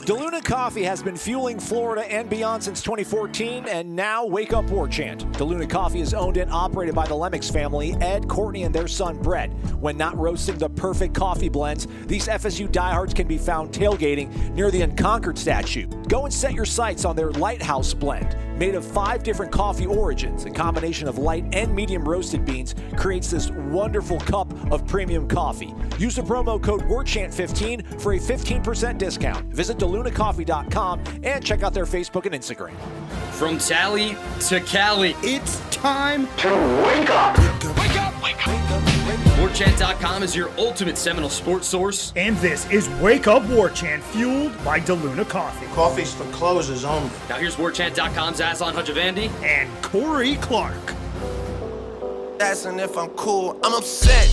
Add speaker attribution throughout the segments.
Speaker 1: DeLuna Coffee has been fueling Florida and beyond since 2014, and now wake up Warchant. DeLuna Coffee is owned and operated by the Lemmix family, Ed, Courtney, and their son Brett. When not roasting the perfect coffee blends, these FSU diehards can be found tailgating near the Unconquered statue. Go and set your sights on their Lighthouse blend. Made of 5 different coffee origins, a combination of light and medium roasted beans creates this wonderful cup of premium coffee. Use the promo code WARCHANT15 for a 15% discount. Visit DeLunaCoffee.com and check out their Facebook and Instagram.
Speaker 2: From Tally to Cali,
Speaker 3: It's time
Speaker 4: to wake up.
Speaker 2: wake up, wake up. WarChant.com is your ultimate Seminole sports source.
Speaker 3: and this is Wake Up Warchant, fueled by DeLuna Coffee.
Speaker 4: Coffee's for closers only.
Speaker 2: Now here's WarChant.com's Aslan Hutchavandi.
Speaker 3: And Corey Clark.
Speaker 5: Asking if I'm cool, I'm upset.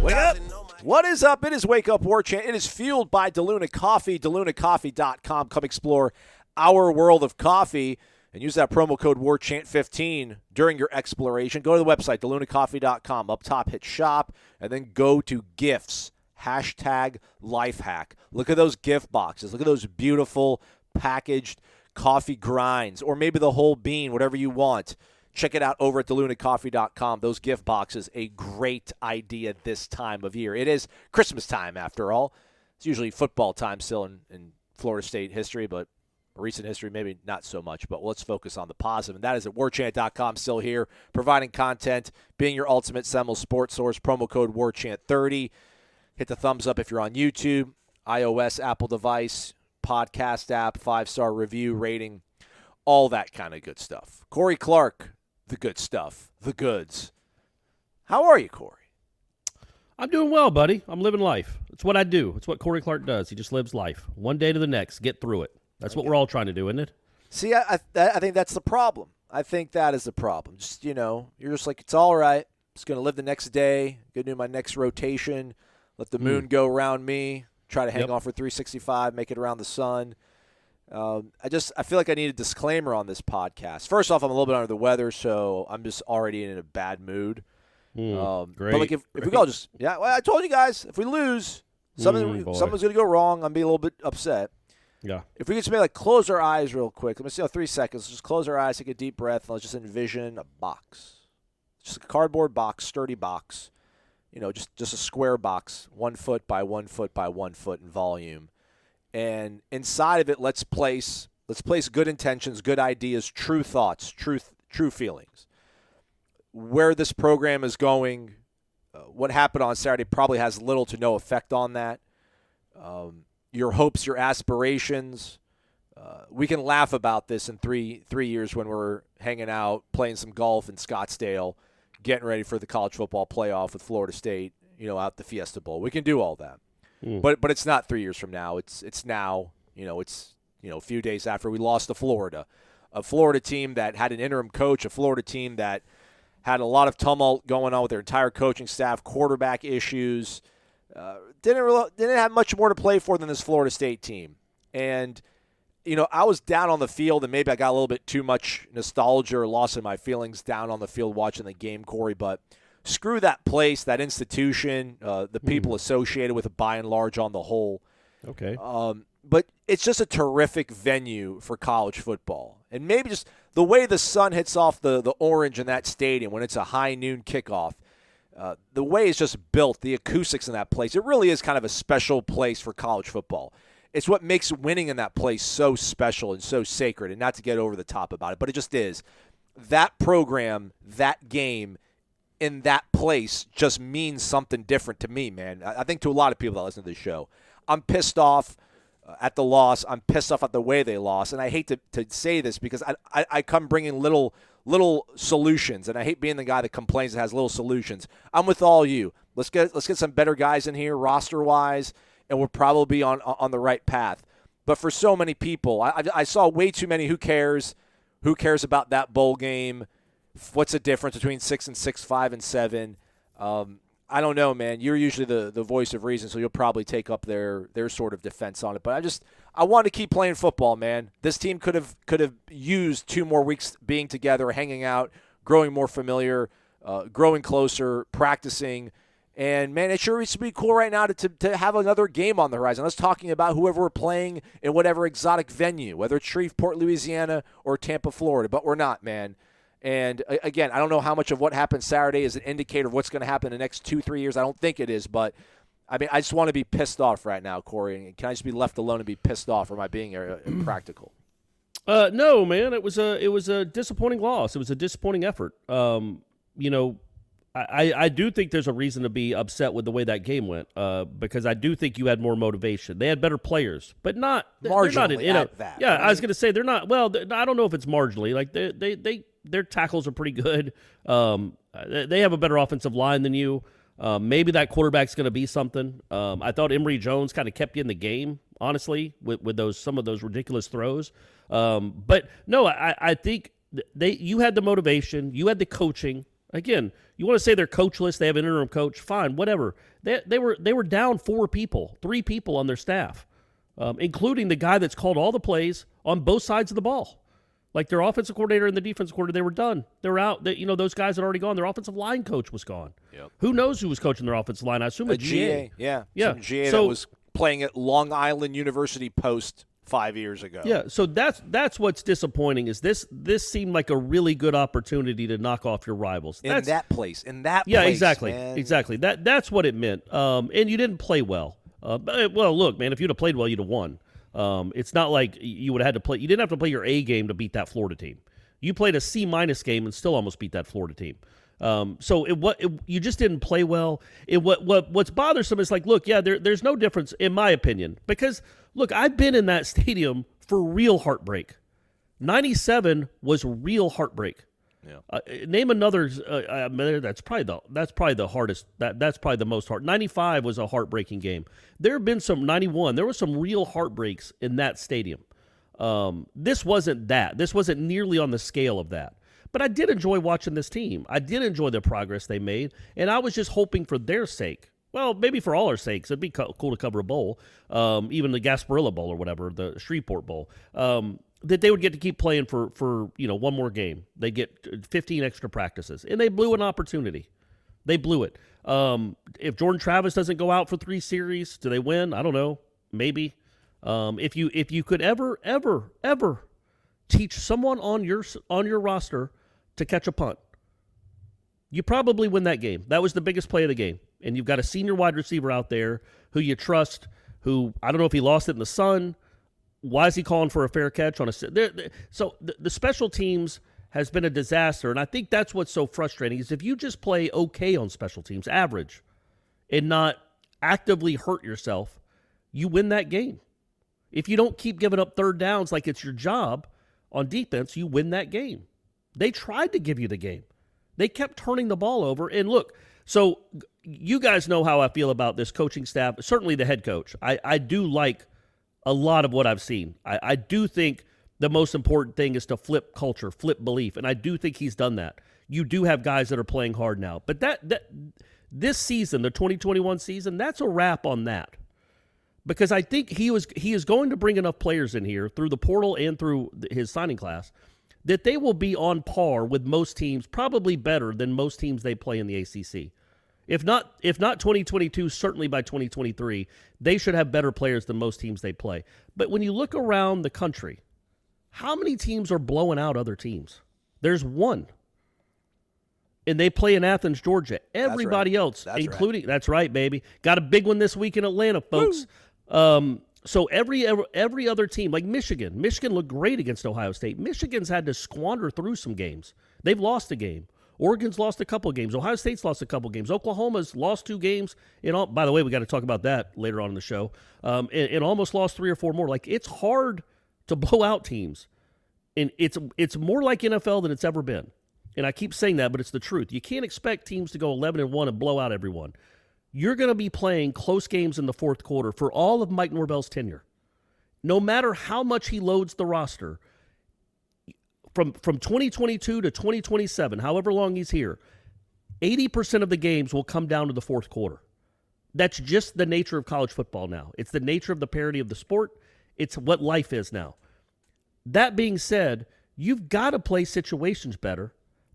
Speaker 1: Wake up! What is up? It is Wake Up Warchant. It is fueled by DeLuna Coffee, DeLunaCoffee.com. Come explore our world of coffee and use that promo code WARCHANT15 during your exploration. Go to the website, DeLunaCoffee.com. Up top, hit shop, and then go to gifts. Hashtag life hack. Look at those gift boxes. Look at those beautiful packaged coffee grinds, or maybe the whole bean, whatever you want. Check it out over at DeLunaCoffee.com. Those gift boxes, a great idea this time of year. It is Christmas time, after all. It's usually football time still in Florida State history, but recent history, maybe not so much. But let's focus on the positive, and that is at WarChant.com, still here, providing content, being your ultimate Seminole sports source. Promo code WARCHANT30. Hit the thumbs up if you're on YouTube, iOS, Apple device, podcast app, 5-star review, rating, all that kind of good stuff. Corey Clark, the good stuff, the goods. How are you, Corey?
Speaker 6: I'm doing well, buddy. I'm living life. It's what I do. It's what Corey Clark does. He just lives life. One day to the next. Get through it. That's what we're all trying to do, isn't it?
Speaker 1: See, I think that's the problem. I think that is the problem. Just, you're just like, it's all right. Just going to live the next day, going to do my next rotation, let the moon go around me, try to hang on for 365, make it around the sun. I feel like I need a disclaimer on this podcast. First off, I'm a little bit under the weather, so I'm just already in a bad mood.
Speaker 6: Great.
Speaker 1: But like if we go well, I told you guys, if we lose, something's going to go wrong. I'm going to be a little bit upset.
Speaker 6: Yeah.
Speaker 1: If we could just maybe close our eyes real quick. Let me see 3 seconds. Just close our eyes, take a deep breath, and let's just envision a box. Just a cardboard box, sturdy box. Just a square box, 1 foot by 1 foot by 1 foot in volume. And inside of it, let's place good intentions, good ideas, true thoughts, true feelings. Where this program is going, what happened on Saturday probably has little to no effect on that. Your hopes, your aspirations. We can laugh about this in three years when we're hanging out, playing some golf in Scottsdale, getting ready for the college football playoff with Florida State, out the Fiesta Bowl. We can do all that. But it's not 3 years from now. It's now, it's a few days after we lost to Florida. A Florida team that had an interim coach, a Florida team that had a lot of tumult going on with their entire coaching staff, quarterback issues. Didn't have much more to play for than this Florida State team. And, I was down on the field, and maybe I got a little bit too much nostalgia or loss in my feelings down on the field watching the game, Corey, but screw that place, that institution, the people associated with it by and large on the whole.
Speaker 6: Okay.
Speaker 1: But it's just a terrific venue for college football. And maybe just the way the sun hits off the orange in that stadium when it's a high noon kickoff, the way it's just built, the acoustics in that place, it really is kind of a special place for college football. It's what makes winning in that place so special and so sacred, and not to get over the top about it, but it just is. That program, that game, in that place just means something different to me, man. I think to a lot of people that listen to this show. I'm pissed off at the loss. I'm pissed off at the way they lost. And I hate to say this because I come bringing little solutions, and I hate being the guy that complains that has little solutions. I'm with all you. Let's get some better guys in here roster-wise, and we'll probably be on the right path. But for so many people, I saw way too many who cares about that bowl game. What's the difference between 6 and 6, 5 and 7? I don't know, man. You're usually the voice of reason, so you'll probably take up their sort of defense on it. But I want to keep playing football, man. This team could have used 2 more weeks being together, hanging out, growing more familiar, growing closer, practicing, And, man, it sure used to be cool right now to have another game on the horizon. Let's talking about whoever we're playing in whatever exotic venue, whether it's Shreveport, Louisiana, or Tampa, Florida. But we're not, man. And, again, I don't know how much of what happened Saturday is an indicator of what's going to happen in the next 2-3 years. I don't think it is. But, I mean, I just want to be pissed off right now, Corey. Can I just be left alone and be pissed off, or am I being impractical?
Speaker 6: No, man. It was a disappointing loss. It was a disappointing effort. I do think there's a reason to be upset with the way that game went, because I do think you had more motivation. They had better players, but not
Speaker 1: marginally
Speaker 6: they're not
Speaker 1: at that.
Speaker 6: Yeah, I was going to say they're not. Well, I don't know if it's marginally. Like their tackles are pretty good. They have a better offensive line than you. Maybe that quarterback's going to be something. I thought Emory Jones kind of kept you in the game, honestly, with some of those ridiculous throws. But no, I think you had the motivation, you had the coaching. Again, you want to say they're coachless, they have an interim coach, fine, whatever. They were down 3 people on their staff, including the guy that's called all the plays on both sides of the ball. Like their offensive coordinator and the defensive coordinator, they were done. They were out. Those guys had already gone. Their offensive line coach was gone. Yep. Who knows who was coaching their offensive line? I assume a GA.
Speaker 1: Yeah.
Speaker 6: Some
Speaker 1: GA that was playing at Long Island University Post 5 years ago.
Speaker 6: Yeah, so that's what's disappointing is this seemed like a really good opportunity to knock off your rivals.
Speaker 1: In that place.
Speaker 6: Yeah,
Speaker 1: place,
Speaker 6: exactly.
Speaker 1: Man.
Speaker 6: Exactly. That's what it meant. And you didn't play well. Well, look, man, if you'd have played well, you'd have won. It's not like you would have had to play. You didn't have to play your A game to beat that Florida team. You played a C- game and still almost beat that Florida team. So you just didn't play well. What's bothersome is like, look, yeah, there's no difference in my opinion because look, I've been in that stadium for real heartbreak. 97 was real heartbreak. Yeah. Name another. That's probably the hardest. That's probably the most hard. 95 was a heartbreaking game. There have been some 91. There were some real heartbreaks in that stadium. This wasn't that. This wasn't nearly on the scale of that. But I did enjoy watching this team. I did enjoy the progress they made, and I was just hoping for their sake. Well, maybe for all our sakes, it'd be cool to cover a bowl, even the Gasparilla Bowl or whatever, the Shreveport Bowl. That they would get to keep playing for one more game. They get 15 extra practices, and they blew an opportunity. They blew it. If Jordan Travis doesn't go out for 3 series, do they win? I don't know. Maybe. If you could ever teach someone on your roster to catch a punt, you probably win that game. That was the biggest play of the game, and you've got a senior wide receiver out there who you trust. Who I don't know if he lost it in the sun. Why is he calling for a fair catch on a? So the special teams has been a disaster, and I think that's what's so frustrating is if you just play okay on special teams, average, and not actively hurt yourself, you win that game. If you don't keep giving up third downs like it's your job on defense, you win that game. They tried to give you the game. They kept turning the ball over, and look, so you guys know how I feel about this coaching staff, certainly the head coach. I do like a lot of what I've seen. I do think the most important thing is to flip culture, flip belief, and I do think he's done that. You do have guys that are playing hard now, but that this season, the 2021 season, that's a wrap on that. Because I think he is going to bring enough players in here through the portal and through his signing class that they will be on par with most teams, probably better than most teams they play in the ACC. If not 2022, certainly by 2023, they should have better players than most teams they play. But when you look around the country, how many teams are blowing out other teams? There's one. And they play in Athens, Georgia. Everybody else, including that's right, baby. Got a big one this week in Atlanta, folks. So every other team, like Michigan looked great against Ohio State. Michigan's had to squander through some games. They've lost a game. Oregon's lost a couple of games. Ohio State's lost a couple of games. Oklahoma's lost 2 games. By the way, we got to talk about that later on in the show. And almost lost 3 or 4 more. Like, it's hard to blow out teams. And it's more like NFL than it's ever been. And I keep saying that, but it's the truth. You can't expect teams to go 11-1 and blow out everyone. You're going to be playing close games in the fourth quarter for all of Mike Norvell's tenure. No matter how much he loads the roster, from 2022 to 2027, however long he's here, 80% of the games will come down to the fourth quarter. That's just the nature of college football now. It's the nature of the parity of the sport. It's what life is now. That being said, you've got to play situations better.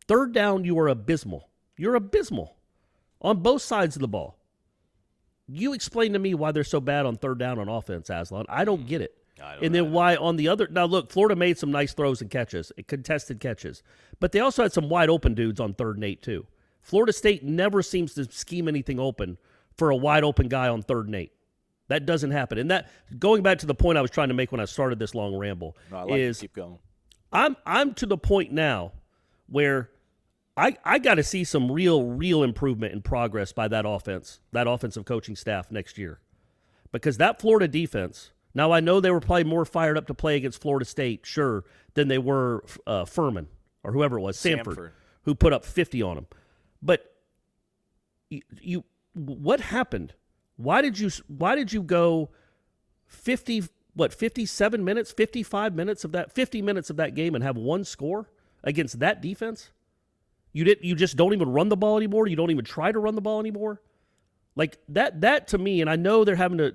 Speaker 6: Third down, you are abysmal. You're abysmal on both sides of the ball. You explain to me why they're so bad on third down on offense, Aslan. I don't get it.
Speaker 1: And
Speaker 6: then why on the other – now, look, Florida made some nice throws and catches, contested catches. But they also had some wide-open dudes on 3rd and 8 too. Florida State never seems to scheme anything open for a wide-open guy on 3rd and 8. That doesn't happen. And that – going back to the point I was trying to make when I started this long ramble
Speaker 1: keep going.
Speaker 6: I'm to the point now where I got to see some real improvement and progress by that offensive coaching staff next year. Because that Florida defense – now, I know they were probably more fired up to play against Florida State, sure, than they were Furman or whoever it was, Samford, who put up 50 on them. But what happened? Why did you go 57 minutes, 55 minutes of that, 50 minutes of that game and have one score against that defense? You just don't even run the ball anymore? You don't even try to run the ball anymore? Like that to me, and I know they're having to,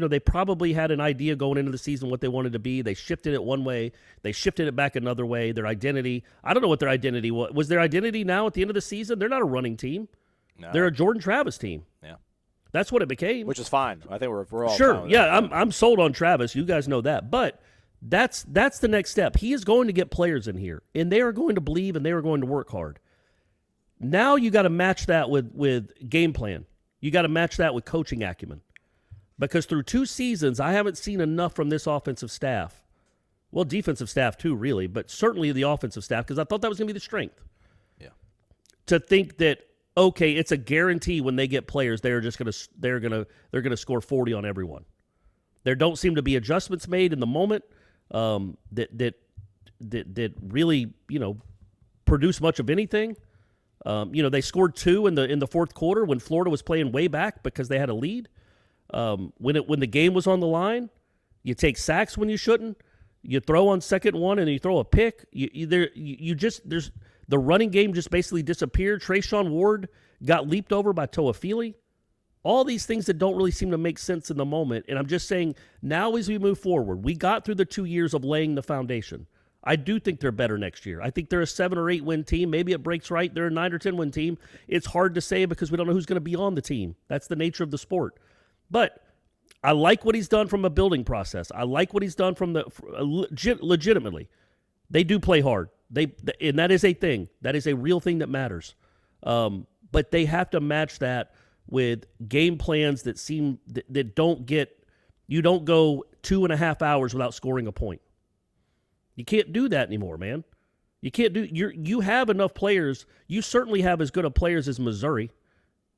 Speaker 6: they probably had an idea going into the season what they wanted to be. They shifted it one way. They shifted it back another way. Their identity, I don't know what their identity was. Was their identity now at the end of the season? They're not a running team.
Speaker 1: No.
Speaker 6: They're a Jordan Travis team.
Speaker 1: Yeah.
Speaker 6: That's what it became.
Speaker 1: Which is fine. I think we're all
Speaker 6: sure.
Speaker 1: fine with
Speaker 6: Yeah,
Speaker 1: that.
Speaker 6: I'm sold on Travis. You guys know that. But that's the next step. He is going to get players in here, and they are going to believe and they are going to work hard. Now you got to match that with game plan. You got to match that with coaching acumen. Because through 2 seasons, I haven't seen enough from this offensive staff. Well, defensive staff too, really, but certainly the offensive staff, because I thought that was going to be the strength.
Speaker 1: Yeah.
Speaker 6: To think that, okay, it's a guarantee when they get players, they're going to score 40 on everyone. There don't seem to be adjustments made in the moment that really, produce much of anything. They scored 2 in the fourth quarter when Florida was playing way back because they had a lead. When the game was on the line, you take sacks when you shouldn't. You throw on 2nd and 1 and you throw a pick. The running game just basically disappeared. Trayshawn Ward got leaped over by Toafili. All these things that don't really seem to make sense in the moment. And I'm just saying now as we move forward, we got through the 2 years of laying the foundation. I do think they're better next year. I think they're a 7 or 8 win team. Maybe it breaks right. They're a 9 or 10 win team. It's hard to say because we don't know who's going to be on the team. That's the nature of the sport. But I like what he's done from a building process. I like what he's done from legitimately. They do play hard. And that is a thing. That is a real thing that matters. But they have to match that with game plans that don't get. You don't go 2.5 hours without scoring a point. You can't do that anymore, man. You can't do. You have enough players. You certainly have as good of players as Missouri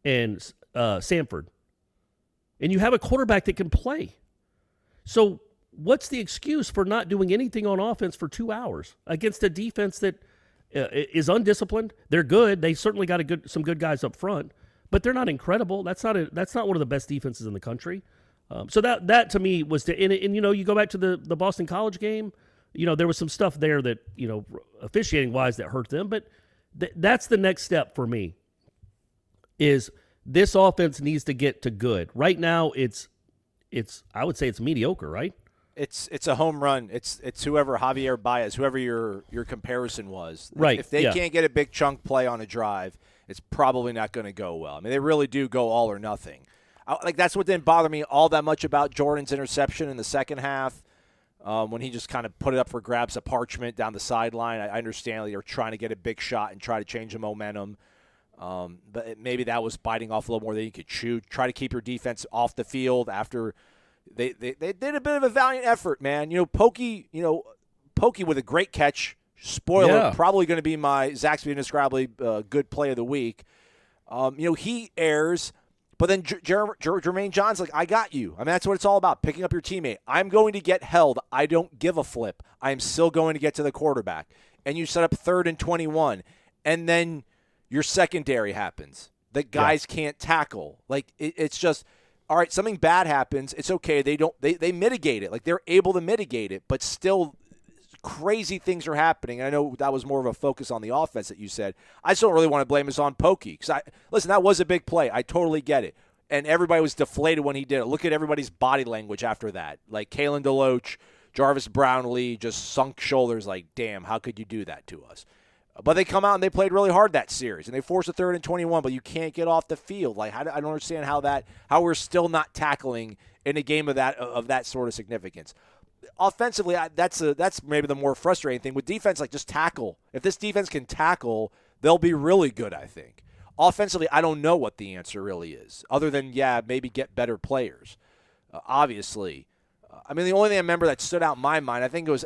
Speaker 6: and Samford, and you have a quarterback that can play. So, what's the excuse for not doing anything on offense for 2 hours against a defense that is undisciplined? They're good. They certainly got some good guys up front, but they're not incredible. That's not one of the best defenses in the country. So that to me was and you go back to the Boston College game. There was some stuff there that, officiating-wise that hurt them, but that's the next step for me is this offense needs to get to good. Right now, it's I would say it's mediocre, right?
Speaker 1: It's a home run. It's whoever Javier Baez, whoever your comparison was.
Speaker 6: Right.
Speaker 1: If they can't get a big chunk play on a drive, it's probably not going to go well. I mean, they really do go all or nothing. That's what didn't bother me all that much about Jordan's interception in the second half. When he just kind of put it up for grabs, a parchment down the sideline. I understand they were trying to get a big shot and try to change the momentum. But maybe that was biting off a little more than you could chew. Try to keep your defense off the field after they did a bit of a valiant effort, man. Pokey with a great catch. Spoiler, probably going to be my Zaxby indescribably good play of the week. He errs. But then Jermaine John's like, I got you. I mean, that's what it's all about, picking up your teammate. I'm going to get held. I don't give a flip. I'm still going to get to the quarterback. And you set up 3rd and 21. And then your secondary happens. The guys can't tackle. It's just, all right, something bad happens. It's okay. They mitigate it. They're able to mitigate it. But still, crazy things are happening. I know that was more of a focus on the offense that you said. I just don't really want to blame this on Pokey. Because listen, that was a big play. I totally get it. And everybody was deflated when he did it. Look at everybody's body language after that. Kalen DeLoach, Jarvis Brownlee just sunk shoulders damn, how could you do that to us? But they come out and they played really hard that series, and they forced a 3rd and 21, but you can't get off the field. Like, I don't understand how we're still not tackling in a game of that sort of significance. Offensively, that's maybe the more frustrating thing. With defense, like, just tackle. If this defense can tackle, they'll be really good, I think. Offensively, I don't know what the answer really is, other than, maybe get better players. Obviously. I mean, the only thing I remember that stood out in my mind, I think it was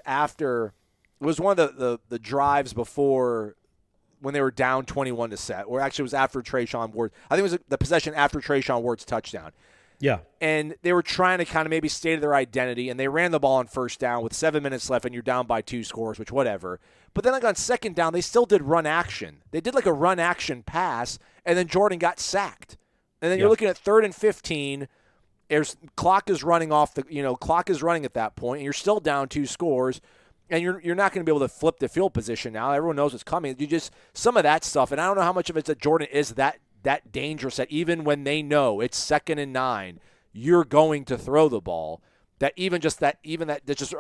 Speaker 1: one of the drives before when they were down 21 to set, or actually it was after Trayshawn Ward. I think it was the possession after Trayshawn Ward's touchdown.
Speaker 6: Yeah.
Speaker 1: And they were trying to kind of maybe state their identity, and they ran the ball on first down with 7 minutes left, and you're down by 2 scores, which whatever. But then, like, on second down, they still did run action. They did like a run action pass, and then Jordan got sacked. And then you're looking at 3rd and 15. Clock is running clock is running at that point, and you're still down 2 scores. And you're not going to be able to flip the field position now. Everyone knows what's coming. You just some of that stuff, and I don't know how much of it's that Jordan is that dangerous that even when they know it's 2nd and 9, you're going to throw the ball. That's just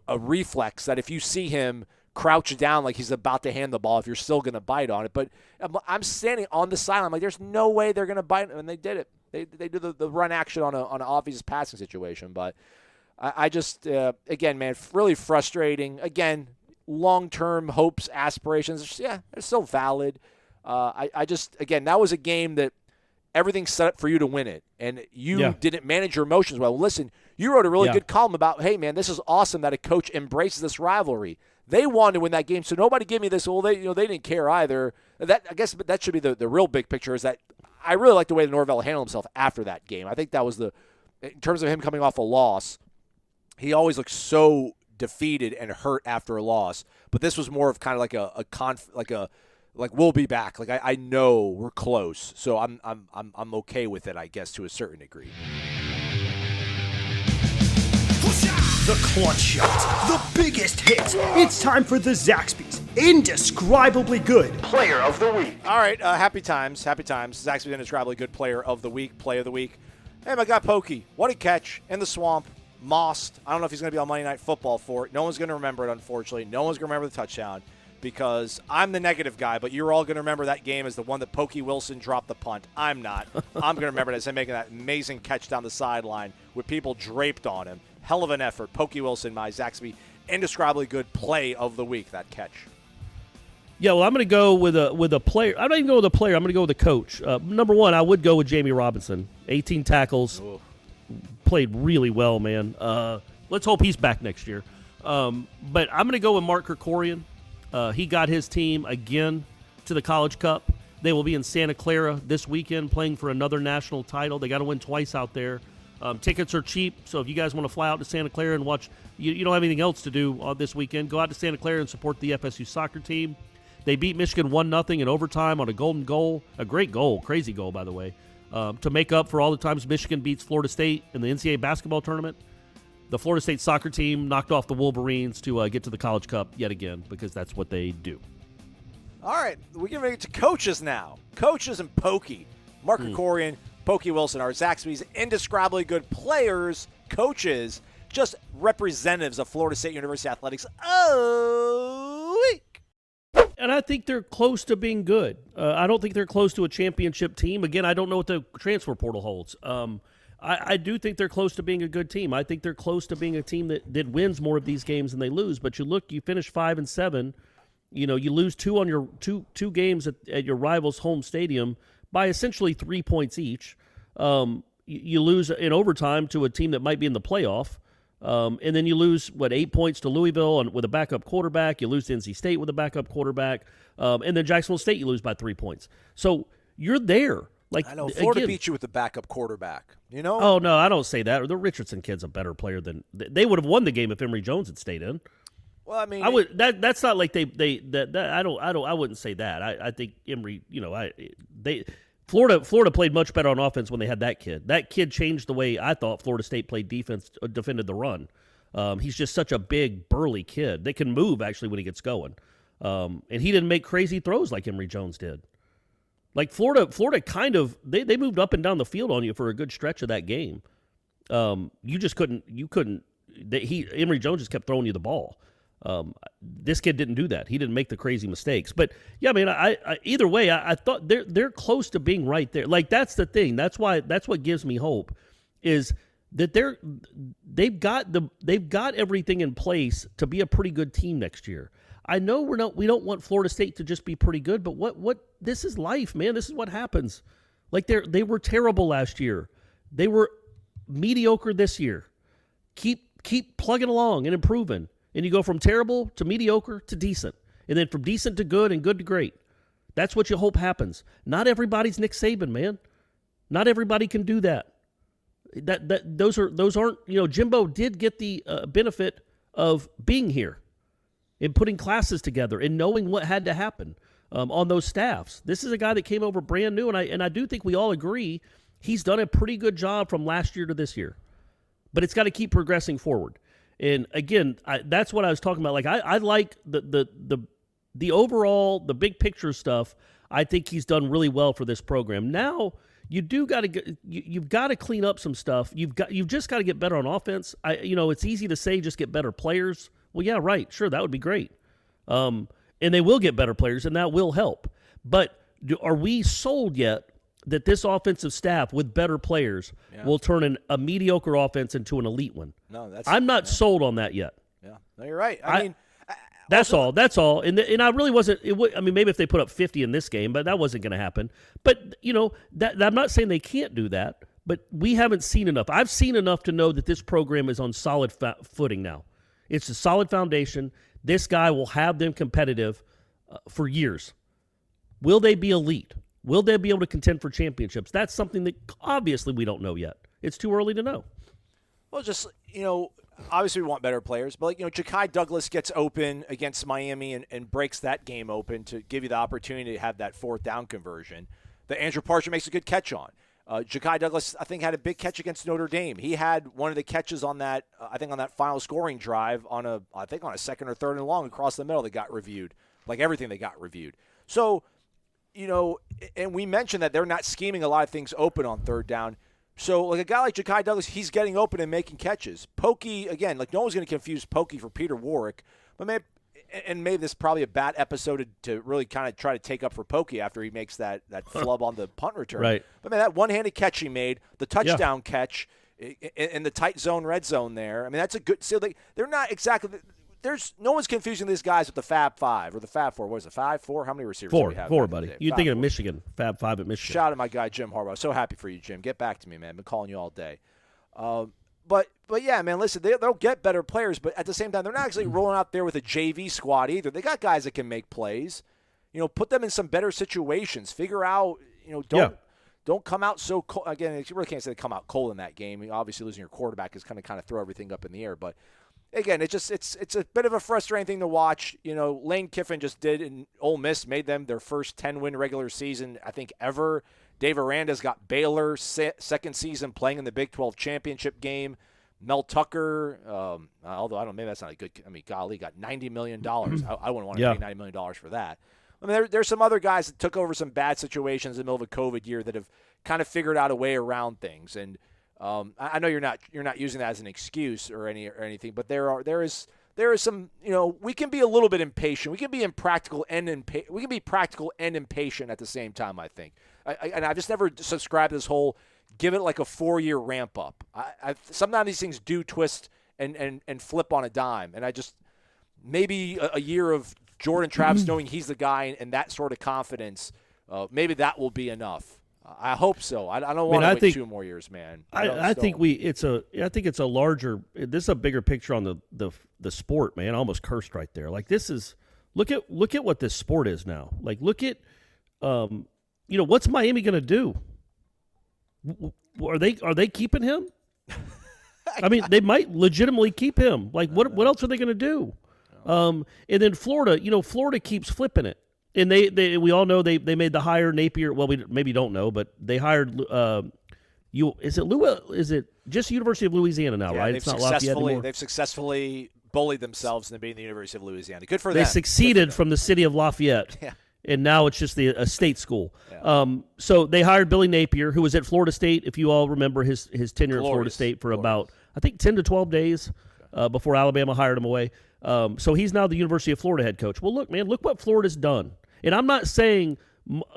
Speaker 1: a reflex that if you see him crouch down like he's about to hand the ball, if you're still going to bite on it. But I'm standing on the sideline, I'm like, there's no way they're going to bite, and they did it. They do the run action on an obvious passing situation, but. I just, again, man, really frustrating. Again, long-term hopes, aspirations, they're still valid. Again, that was a game that everything's set up for you to win it, and you didn't manage your emotions well. Listen, you wrote a really good column about, hey, man, this is awesome that a coach embraces this rivalry. They wanted to win that game, so nobody give me this. Well, they didn't care either. I guess that should be the real big picture. Is that I really like the way Norvell handled himself after that game. I think that was in terms of him coming off a loss. He always looks so defeated and hurt after a loss, but this was more of kind of like we'll be back. Like I know we're close, so I'm okay with it, I guess, to a certain degree.
Speaker 3: The clutch shot, the biggest hit. It's time for the Zaxby's Indescribably Good Player of the Week.
Speaker 1: All right, happy times. Zaxby's Indescribably Good Player of the Week, Play of the Week. Hey, my guy Pokey, what a catch in the swamp. Mossed. I don't know if he's going to be on Monday Night Football for it. No one's going to remember it, unfortunately. No one's going to remember the touchdown because I'm the negative guy, but you're all going to remember that game as the one that Pokey Wilson dropped the punt. I'm not. I'm going to remember it as him making that amazing catch down the sideline with people draped on him. Hell of an effort. Pokey Wilson, my Zaxby Indescribably Good Play of the Week, that catch.
Speaker 6: Yeah, well, I'm going to go with a player. I'm not even going with a player. I'm going to go with a coach. Number one, I would go with Jamie Robinson. 18 tackles. Ooh. Played really well, man. Let's hope he's back next year. But I'm going to go with Mark Krikorian. He got his team again to the College Cup. They will be in Santa Clara this weekend playing for another national title. They got to win twice out there. Tickets are cheap, so if you guys want to fly out to Santa Clara and watch, you don't have anything else to do this weekend, go out to Santa Clara and support the FSU soccer team. They beat Michigan 1-0 in overtime on a golden goal, a great goal, crazy goal, by the way. To make up for all the times Michigan beats Florida State in the NCAA basketball tournament, the Florida State soccer team knocked off the Wolverines to get to the College Cup yet again because that's what they do.
Speaker 1: All right, we're getting ready to coaches now. Coaches and Pokey. Mark Krikorian, Pokey Wilson are Zaxby's Indescribably Good Players, coaches, just representatives of Florida State University Athletics.
Speaker 6: And I think they're close to being good. I don't think they're close to a championship team. Again, I don't know what the transfer portal holds. I do think they're close to being a good team. I think they're close to being a team that wins more of these games than they lose. But you finish 5-7. You lose two on your two games at your rival's home stadium by essentially 3 points each. You lose in overtime to a team that might be in the playoff. And then you lose, 8 points to Louisville with a backup quarterback. You lose to NC State with a backup quarterback. And then Jacksonville State, you lose by 3 points. So you're there.
Speaker 1: I know. Florida beat you with the backup quarterback,
Speaker 6: Oh, no, I don't say that. The Richardson kid's a better player than – they would have won the game if Emory Jones had stayed in.
Speaker 1: Well, I mean –
Speaker 6: that's not like I wouldn't say that. I think Emory, Florida played much better on offense when they had that kid. That kid changed the way I thought Florida State played defense, defended the run. He's just such a big, burly kid. They can move, actually, when he gets going. And he didn't make crazy throws like Emory Jones did. Like Florida kind of they moved up and down the field on you for a good stretch of that game. You just couldn't. Emory Jones just kept throwing you the ball. This kid didn't do that. He didn't make the crazy mistakes. But yeah, I mean, I either way, I thought they're close to being right there. Like that's the thing. That's what gives me hope is that they've got everything in place to be a pretty good team next year. I know we don't want Florida State to just be pretty good, but what this is life, man. This is what happens. Like they were terrible last year. They were mediocre this year. Keep plugging along and improving. And you go from terrible to mediocre to decent. And then from decent to good and good to great. That's what you hope happens. Not everybody's Nick Saban, man. Not everybody can do that. Those aren't, Jimbo did get the benefit of being here and putting classes together and knowing what had to happen on those staffs. This is a guy that came over brand new, and I do think we all agree he's done a pretty good job from last year to this year. But it's got to keep progressing forward. And again, that's what I was talking about. Like I like the overall, the big picture stuff. I think he's done really well for this program. Now you've got to clean up some stuff. You've just got to get better on offense. It's easy to say just get better players. Well, yeah, right, sure, that would be great. And they will get better players, and that will help. But are we sold yet that this offensive staff with better players will turn a mediocre offense into an elite one?
Speaker 1: No,
Speaker 6: I'm not sold on that yet.
Speaker 1: Yeah, no, you're right. I mean,
Speaker 6: that's all. And I really wasn't. Maybe if they put up 50 in this game, but that wasn't going to happen. But I'm not saying they can't do that. But we haven't seen enough. I've seen enough to know that this program is on solid footing now. It's a solid foundation. This guy will have them competitive for years. Will they be elite? Will they be able to contend for championships? That's something that obviously we don't know yet. It's too early to know.
Speaker 1: Well, just, obviously we want better players, but Ja'Kai Douglas gets open against Miami and breaks that game open to give you the opportunity to have that fourth down conversion that Andrew Parcher makes a good catch on. Ja'Kai Douglas, I think, had a big catch against Notre Dame. He had one of the catches on that, on that final scoring drive on a second or third and long across the middle that got reviewed, like everything that got reviewed. So, and we mentioned that they're not scheming a lot of things open on third down. So, like a guy like Ja'Kai Douglas, he's getting open and making catches. Pokey, again, no one's going to confuse Pokey for Peter Warwick, but maybe this is probably a bad episode to really kind of try to take up for Pokey after he makes that flub on the punt return.
Speaker 6: Right.
Speaker 1: But, man, that one-handed catch he made, the touchdown catch in the tight zone, red zone there, I mean, that's a good – so they're not exactly – no one's confusing these guys with the Fab Five or the Fab Four. What is it, 5, 4? How many receivers do we have?
Speaker 6: Four, buddy. You're thinking of Michigan, Fab Five at Michigan.
Speaker 1: Shout out my guy, Jim Harbaugh. So happy for you, Jim. Get back to me, man. I've been calling you all day. But yeah, man, listen, they'll get better players, but at the same time, they're not actually rolling out there with a JV squad either. They got guys that can make plays. Put them in some better situations. Figure out, don't come out so cold. Again, you really can't say they come out cold in that game. Obviously, losing your quarterback is kind of throw everything up in the air, but again, it's a bit of a frustrating thing to watch. Lane Kiffin just did, and Ole Miss made them their first 10-win regular season, I think, ever. Dave Aranda's got Baylor second season playing in the Big 12 championship game. Mel Tucker, although I don't know, maybe that's not a good. I mean, golly, got $90 million. I wouldn't want to pay $90 million for that. I mean, there's some other guys that took over some bad situations in the middle of a COVID year that have kind of figured out a way around things. And I know you're not using that as an excuse or anything, but there is some, we can be a little bit impatient. We can be practical and impatient at the same time, I think. And I've just never subscribed to this whole give it like a 4-year ramp up. Sometimes these things do twist and flip on a dime, and I just maybe a year of Jordan Travis knowing he's the guy and that sort of confidence, maybe that will be enough. I hope so. I don't want to wait 2 more years, man.
Speaker 6: I think it's a larger. This is a bigger picture on the sport, man. I almost cursed right there. Like this is look at what this sport is now. Like look at, what's Miami going to do? Are they keeping him? I mean, they might legitimately keep him. Like what else are they going to do? And then Florida, Florida keeps flipping it. And we all know they made the hire Napier. Well, we maybe don't know, but they hired is it just University of Louisiana now, right? It's not Lafayette anymore.
Speaker 1: They've successfully bullied themselves into being the University of Louisiana. Good for them.
Speaker 6: They succeeded from the city of Lafayette. Yeah. And now it's just a state school. Yeah. So they hired Billy Napier, who was at Florida State, if you all remember his tenure at Florida State for about, I think, 10 to 12 days. before Alabama hired him away. So he's now the University of Florida head coach. Well, look, man, look what Florida's done. And I'm not saying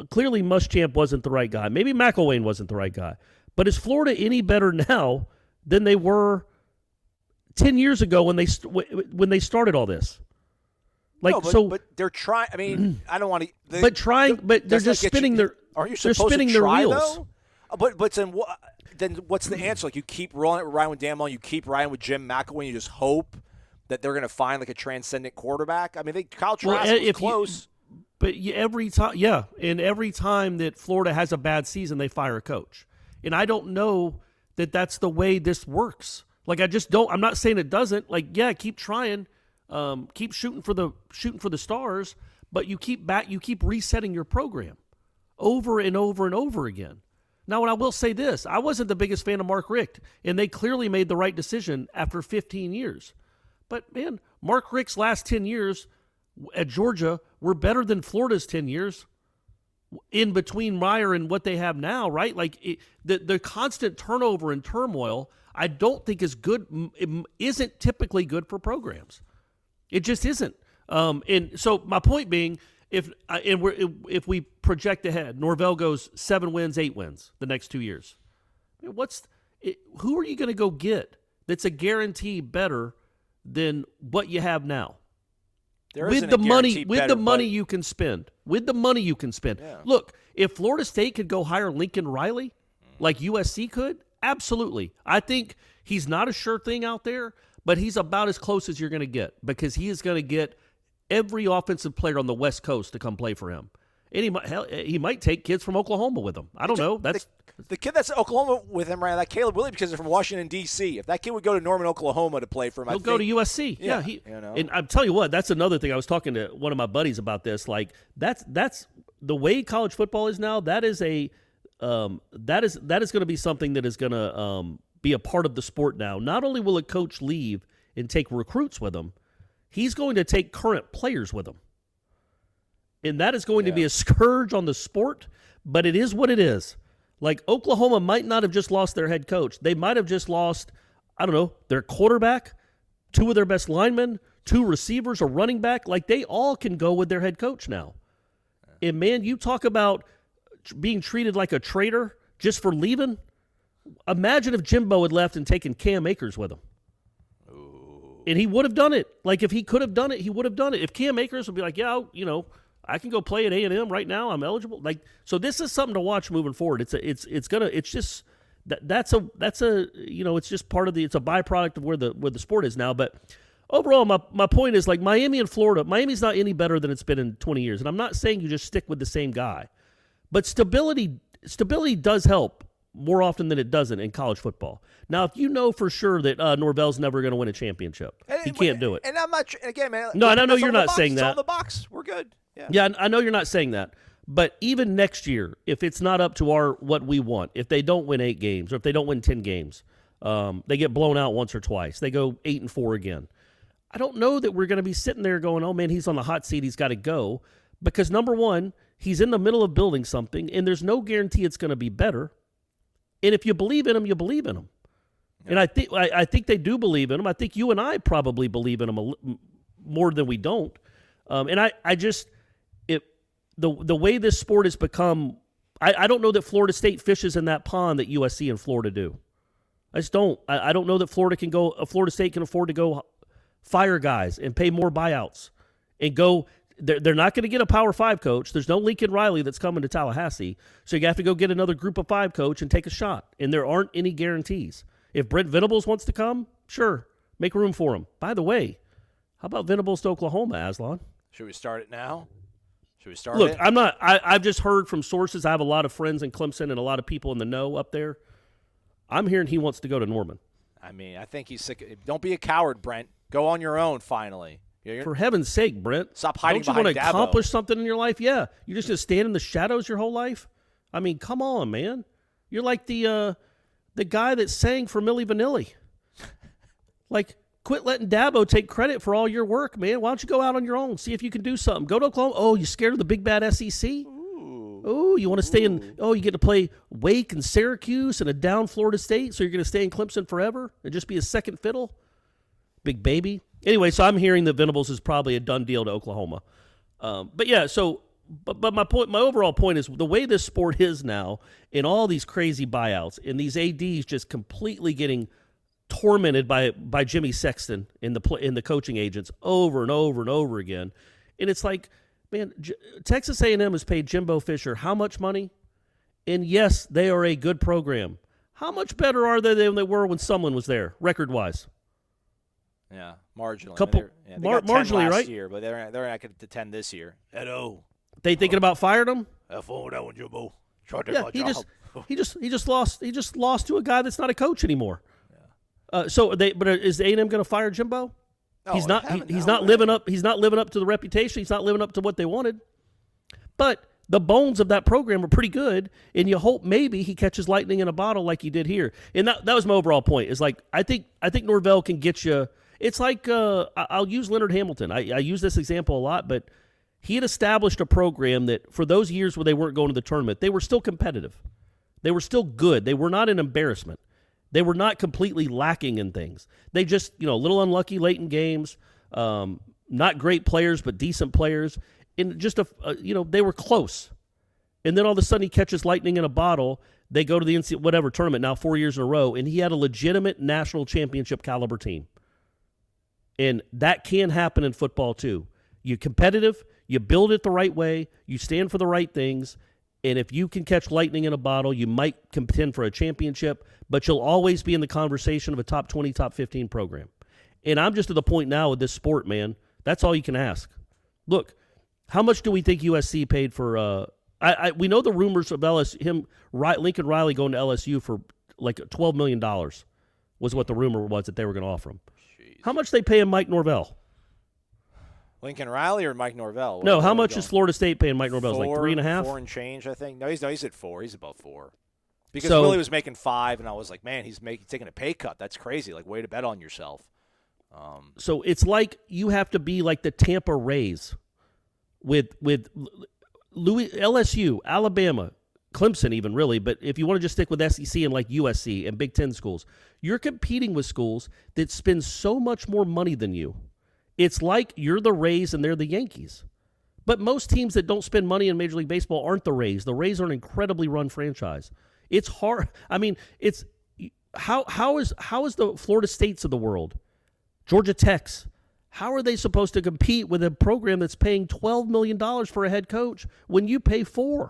Speaker 6: clearly Muschamp wasn't the right guy. Maybe McElwain wasn't the right guy. But is Florida any better now than they were 10 years ago when they started all this? Like,
Speaker 1: no, but they're trying. I mean, I don't want to.
Speaker 6: But they're just spinning their.
Speaker 1: Aren't you
Speaker 6: they're
Speaker 1: supposed
Speaker 6: spinning
Speaker 1: to
Speaker 6: their
Speaker 1: try,
Speaker 6: wheels?
Speaker 1: Though? But then what's the answer? Like, you keep rolling it with Ryan with Dan Mullen, you keep riding with Jim McElwain, you just hope that they're going to find like a transcendent quarterback. I mean, Kyle Trask was close.
Speaker 6: But every time that Florida has a bad season, they fire a coach. And I don't know that that's the way this works. Like, I just don't. I'm not saying it doesn't. Like, yeah, keep trying, keep shooting for the stars, but you keep resetting your program over and over and over again. Now, what I will say this, I wasn't the biggest fan of Mark Richt, and they clearly made the right decision after 15 years. But, man, Mark Richt's last 10 years at Georgia were better than Florida's 10 years in between Meyer and what they have now, right? Like, the constant turnover and turmoil, I don't think is good. It isn't typically good for programs. It just isn't. And so my point being, if we project ahead, Norvell goes 7 wins, 8 wins the next 2 years. Who are you going to go get that's a guarantee better than what you have now? With the money you can spend. Yeah. Look, if Florida State could go hire Lincoln Riley like USC could, absolutely. I think he's not a sure thing out there, but he's about as close as you're going to get because he is going to get every offensive player on the West Coast to come play for him. And he might take kids from Oklahoma with him. I don't know. That's
Speaker 1: the kid that's at Oklahoma with him right now, that Caleb Williams, because they're from Washington, D.C. If that kid would go to Norman, Oklahoma to play for him,
Speaker 6: he'll go to USC. Yeah. And I'm telling you what, that's another thing. I was talking to one of my buddies about this. Like, that's the way college football is now. That is going to be something that is going to be a part of the sport now. Not only will a coach leave and take recruits with him, he's going to take current players with him. And that is going to be a scourge on the sport, but it is what it is. Like, Oklahoma might not have just lost their head coach. They might have just lost, I don't know, their quarterback, 2 of their best linemen, 2 receivers, a running back. Like, they all can go with their head coach now. And, man, you talk about being treated like a traitor just for leaving. Imagine if Jimbo had left and taken Cam Akers with him. And he would have done it. Like, if he could have done it, he would have done it. If Cam Akers would be like, yeah, I can go play at A&M right now. I'm eligible. Like, so this is something to watch moving forward. It's just part of it's a byproduct of where the sport is now. But overall, my point is, like, Miami and Florida, Miami's not any better than it's been in 20 years. And I'm not saying you just stick with the same guy, but stability does help more often than it doesn't in college football. Now, if you know for sure that Norvell's never going to win a championship, he can't do it.
Speaker 1: And I'm not, again, man.
Speaker 6: No, and I know you're not saying that.
Speaker 1: It's on the box. We're good.
Speaker 6: Yeah, I know you're not saying that. But even next year, if it's not up to what we want, if they don't win 8 games or if they don't win 10 games, they get blown out once or twice, they go 8-4 again. I don't know that we're going to be sitting there going, oh, man, he's on the hot seat, he's got to go. Because, number one, he's in the middle of building something, and there's no guarantee it's going to be better. And if you believe in him, you believe in him. Yeah. And I think they do believe in him. I think you and I probably believe in him more than we don't. And I just – the way this sport has become, I don't know that Florida State fishes in that pond that USC and Florida do. I just don't. I don't know that Florida State can afford to go fire guys and pay more buyouts and go. They're not going to get a Power 5 coach. There's no Lincoln Riley that's coming to Tallahassee. So you have to go get another Group of 5 coach and take a shot. And there aren't any guarantees. If Brent Venables wants to come, sure, make room for him. By the way, how about Venables to Oklahoma, Aslan?
Speaker 1: Should we start it now? Should we start
Speaker 6: Look,
Speaker 1: it?
Speaker 6: I've just heard from sources. I have a lot of friends in Clemson and a lot of people in the know up there. I'm hearing he wants to go to Norman.
Speaker 1: I mean, I think he's sick. Don't be a coward, Brent. Go on your own, finally.
Speaker 6: For heaven's sake, Brent.
Speaker 1: Stop hiding behind Dabo.
Speaker 6: Don't you want to accomplish something in your life? Yeah. You're just going to stand in the shadows your whole life? I mean, come on, man. You're like the guy that sang for Milli Vanilli. Like, quit letting Dabo take credit for all your work, man. Why don't you go out on your own? See if you can do something. Go to Oklahoma. Oh, you scared of the big bad SEC? Ooh, you want to stay in? Oh, you get to play Wake and Syracuse and a down Florida State, so you're going to stay in Clemson forever and just be a second fiddle? big baby. Anyway, so I'm hearing that Venables is probably a done deal to Oklahoma. But yeah, so but my overall point is the way this sport is now, in all these crazy buyouts, and these ADs just completely getting tormented by Jimmy Sexton in the coaching agents over and over and over again, and it's like, man, Texas A&M has paid Jimbo Fisher how much money? And yes, they are a good program. How much better are they than they were when someone was there, record-wise?
Speaker 1: Yeah, marginally. They got 10
Speaker 6: marginally,
Speaker 1: last
Speaker 6: right?
Speaker 1: year, but they're not going to 10 this year. Hello.
Speaker 6: They thinking about firing him?
Speaker 1: Have fun with that one, Jimbo. Try to
Speaker 6: Yeah,
Speaker 1: my
Speaker 6: he
Speaker 1: job.
Speaker 6: just lost to a guy that's not a coach anymore. Yeah. But is A&M going to fire Jimbo?
Speaker 1: No,
Speaker 6: He's not living up to the reputation. He's not living up to what they wanted. But the bones of that program are pretty good, and you hope maybe he catches lightning in a bottle like he did here. And that was my overall point. Is like I think Norvell can get you. It's like I'll use Leonard Hamilton. I use this example a lot, but he had established a program that for those years where they weren't going to the tournament, they were still competitive. They were still good. They were not an embarrassment. They were not completely lacking in things. They just, a little unlucky late in games, not great players, but decent players. And just, they were close. And then all of a sudden he catches lightning in a bottle. They go to the NCAA whatever tournament now 4 years in a row, and he had a legitimate national championship caliber team. And that can happen in football too. You're competitive, you build it the right way, you stand for the right things, and if you can catch lightning in a bottle, you might contend for a championship, but you'll always be in the conversation of a top 20, top 15 program. And I'm just at the point now with this sport, man, that's all you can ask. Look, how much do we think USC paid for we know the rumors of Lincoln Riley going to LSU for like $12 million was what the rumor was that they were going to offer him. Jeez. How much they paying Mike Norvell?
Speaker 1: Lincoln Riley or Mike Norvell?
Speaker 6: No, how much is Florida State paying Mike Norvell? Like 3.5?
Speaker 1: 4 and change, I think. No, he's at 4. He's above 4. Because Willie was making 5, and I was like, man, he's taking a pay cut. That's crazy. Like, way to bet on yourself.
Speaker 6: So it's like you have to be like the Tampa Rays with LSU, Alabama, Clemson even really, but if you want to just stick with SEC and like USC and Big Ten schools, you're competing with schools that spend so much more money than you. It's like you're the Rays and they're the Yankees. But most teams that don't spend money in Major League Baseball aren't the Rays. The Rays are an incredibly run franchise. It's hard. I mean, it's how is the Florida States of the world, Georgia Techs, how are they supposed to compete with a program that's paying $12 million for a head coach when you pay $4 million?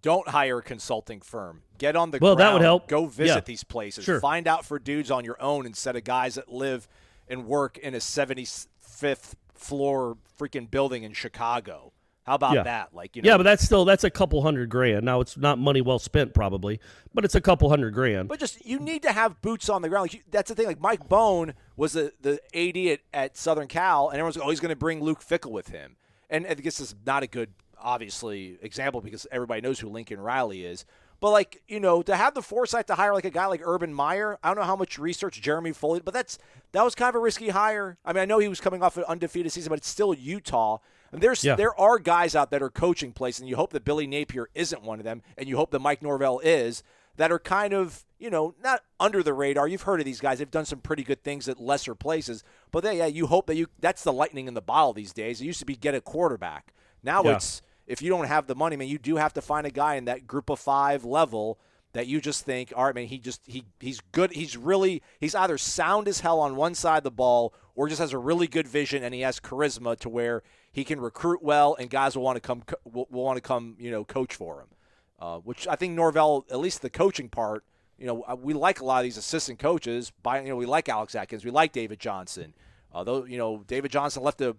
Speaker 1: Don't hire a consulting firm. Get on the ground.
Speaker 6: That would help.
Speaker 1: Go visit these places.
Speaker 6: Sure.
Speaker 1: Find out for dudes on your own instead of guys that live and work in a 75th floor freaking building in Chicago. How about that?
Speaker 6: Yeah, but that's a couple $100,000. Now it's not money well spent probably, but it's a couple $100,000.
Speaker 1: But just you need to have boots on the ground. That's the thing. Like Mike Bone was the AD at Southern Cal, and everyone's he's going to bring Luke Fickell with him. And I guess this is not a good, obviously, example because everybody knows who Lincoln Riley is. But to have the foresight to hire like a guy like Urban Meyer, I don't know how much research Jeremy Foley, but that was kind of a risky hire. I mean, I know he was coming off an undefeated season, but it's still Utah. And there are guys out that are coaching places, and you hope that Billy Napier isn't one of them, and you hope that Mike Norvell is, that are kind of, not under the radar. You've heard of these guys. They've done some pretty good things at lesser places. But you hope that that's the lightning in the bottle these days. It used to be get a quarterback. Now it's, if you don't have the money, man, you do have to find a guy in that group of 5 level that you just think, all right, man, he's good. He's either sound as hell on one side of the ball or just has a really good vision and he has charisma to where he can recruit well and guys will want to come coach for him. Which I think Norvell, at least the coaching part, we like a lot of these assistant coaches. We like Alex Atkins, we like David Johnson. Although David Johnson left a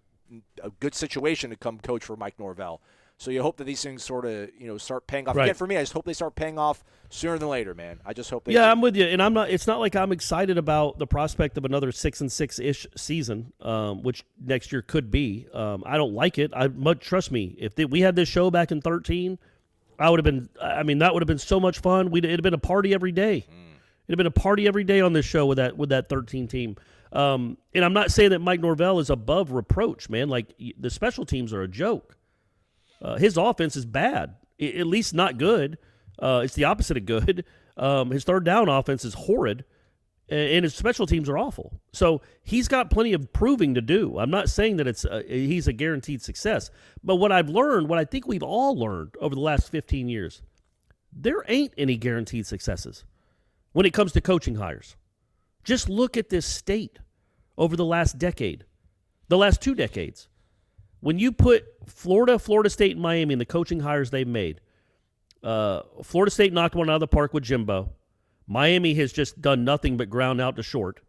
Speaker 1: good situation to come coach for Mike Norvell. So you hope that these things sort of, start paying off.
Speaker 6: Right.
Speaker 1: Again, for me, I just hope they start paying off sooner than later, man. I just hope they
Speaker 6: I'm with you. And it's not like I'm excited about the prospect of another 6-6-ish season, which next year could be. I don't like it. Trust me, if we had this show back in 2013, that would have been so much fun. It'd have been a party every day. It'd have been a party every day on this show with that 13 team. And I'm not saying that Mike Norvell is above reproach, man. Like the special teams are a joke. His offense is bad, at least not good. It's the opposite of good. His third down offense is horrid. and his special teams are awful. So he's got plenty of proving to do. I'm not saying that he's a guaranteed success. But what I've learned, what I think we've all learned over the last 15 years, there ain't any guaranteed successes when it comes to coaching hires. Just look at this state over the last decade, the last 2 decades. When you put Florida State, and Miami in the coaching hires they've made, Florida State knocked one out of the park with Jimbo. Miami has just done nothing but ground out to short.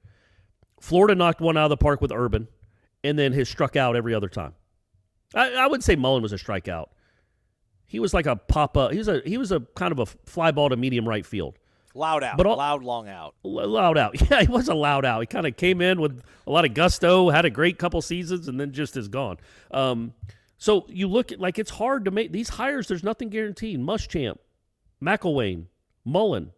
Speaker 6: Florida knocked one out of the park with Urban, and then has struck out every other time. I would say Mullen was a strikeout. He was like a pop-up. He was a kind of a fly ball to medium right field.
Speaker 1: Loud out. Long out.
Speaker 6: Loud out. Yeah, he was a loud out. He kind of came in with a lot of gusto, had a great couple seasons, and then just is gone. So you look at, like, it's hard to make these hires. There's nothing guaranteed. Muschamp, McElwain, Mullen,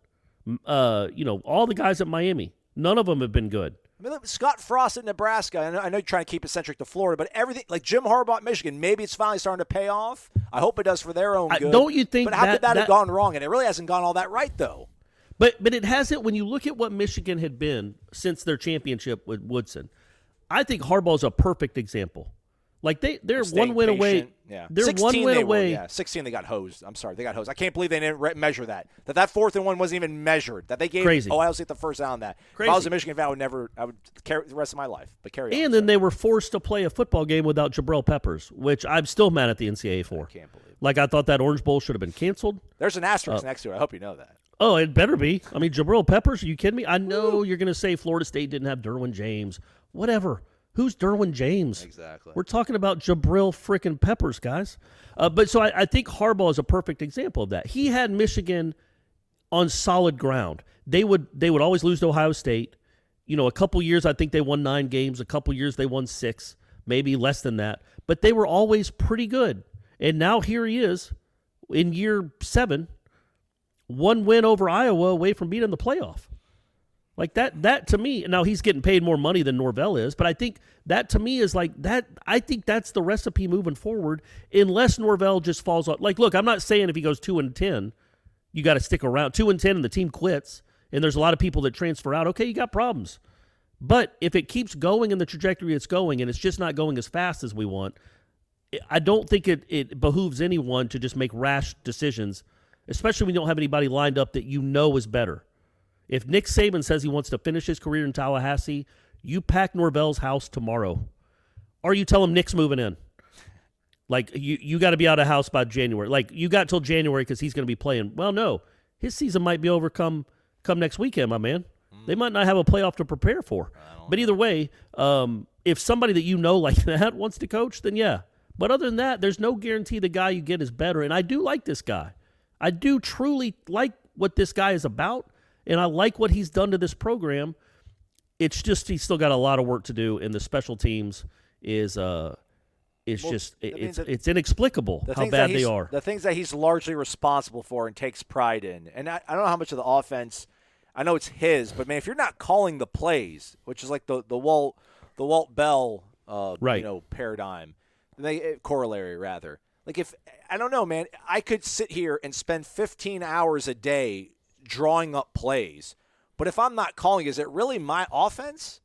Speaker 6: all the guys at Miami. None of them have been good.
Speaker 1: I mean, look, Scott Frost at Nebraska. I know you're trying to keep it centric to Florida, but everything, like Jim Harbaugh at Michigan, maybe it's finally starting to pay off. I hope it does for their own good.
Speaker 6: Don't you think?
Speaker 1: But how could that have gone wrong? And it really hasn't gone all that right, though.
Speaker 6: But it hasn't. When you look at what Michigan had been since their championship with Woodson, I think Harbaugh's a perfect example. Like they're one win away.
Speaker 1: Yeah.
Speaker 6: They're 1 win away.
Speaker 1: 16 they got hosed. I'm sorry, they got hosed. I can't believe they didn't measure that. That 4th and 1 wasn't even measured. That they gave Ohio State the first out on that.
Speaker 6: Crazy.
Speaker 1: If I was a Michigan fan, I would carry the rest of my life. But carry on.
Speaker 6: And then they were forced to play a football game without Jabril Peppers, which I'm still mad at the NCAA for.
Speaker 1: I can't believe it.
Speaker 6: Like, I thought that Orange Bowl should have been canceled.
Speaker 1: There's an asterisk next to it. I hope you know that.
Speaker 6: Oh, it better be. I mean, Jabril Peppers, are you kidding me? I know you're going to say Florida State didn't have Derwin James. Whatever. Who's Derwin James?
Speaker 1: Exactly.
Speaker 6: We're talking about Jabril frickin' Peppers, guys. But I think Harbaugh is a perfect example of that. He had Michigan on solid ground. They would always lose to Ohio State. A couple years I think they won 9 games. A couple years they won 6, maybe less than that. But they were always pretty good. And now here he is in year 7, 1 win over Iowa away from being in the playoff. Like that to me, now he's getting paid more money than Norvell is, but I think that to me is like that. I think that's the recipe moving forward, unless Norvell just falls off. Like, look, I'm not saying if he goes 2-10, you got to stick around. 2-10 and the team quits, and there's a lot of people that transfer out. Okay, you got problems. But if it keeps going in the trajectory it's going, and it's just not going as fast as we want, I don't think it behooves anyone to just make rash decisions, especially when you don't have anybody lined up that is better. If Nick Saban says he wants to finish his career in Tallahassee, you pack Norvell's house tomorrow. Or you tell him Nick's moving in. Like, you got to be out of house by January. Like, you got till January because he's going to be playing. Well, no. His season might be over come next weekend, my man. They might not have a playoff to prepare for. But either way, if somebody that like that wants to coach, then yeah. But other than that, there's no guarantee the guy you get is better. And I do like this guy. I do truly like what this guy is about. And I like what he's done to this program. It's just he's still got a lot of work to do, and the special teams is it's inexplicable how bad they are.
Speaker 1: The things that he's largely responsible for and takes pride in. And I don't know how much of the offense, I know it's his, but man, if you're not calling the plays, which is like the Walt Bell paradigm, corollary rather. Like, if I don't know, man, I could sit here and spend 15 hours a day drawing up plays, but if I'm not calling, is it really my offense?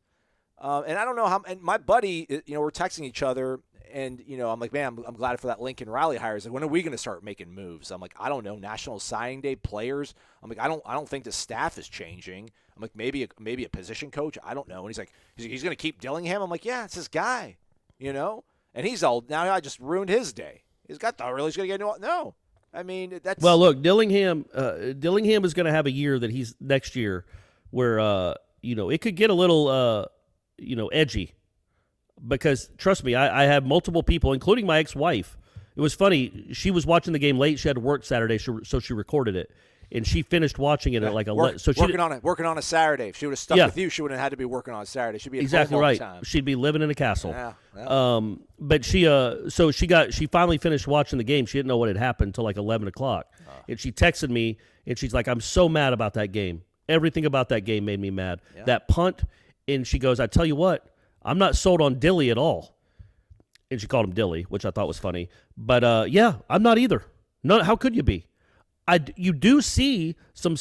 Speaker 1: And I don't know how. And my buddy, we're texting each other, and I'm like, man, I'm glad for that Lincoln Riley hire. He's like, when are we going to start making moves? I'm like, I don't know, National Signing Day players. I'm like, I don't think the staff is changing. I'm like, maybe a position coach. I don't know. And he's like, he's going to keep Dillingham. I'm like, yeah, it's this guy, And he's all, now I just ruined his day. He's got the really. He's going to get no. I mean, that's
Speaker 6: well. Look, Dillingham is going to have a year that he's next year where it could get a little edgy, because trust me, I have multiple people, including my ex-wife. It was funny. She was watching the game late. She had to work Saturday, so she recorded it, and she finished watching it at like 11. So
Speaker 1: working on a Saturday. If she would have stuck with you, she wouldn't have had to be working on a Saturday. She'd be at
Speaker 6: exactly
Speaker 1: home all
Speaker 6: right.
Speaker 1: the time.
Speaker 6: She'd be living in a castle.
Speaker 1: Yeah.
Speaker 6: But she finally finished watching the game. She didn't know what had happened until like 11 o'clock, and she texted me, and she's like, "I'm so mad about that game. Everything about that game made me mad. Yeah. That punt." And she goes, "I tell you what, I'm not sold on Dilly at all." And she called him Dilly, which I thought was funny. But yeah, I'm not either. No, how could you be? you do see some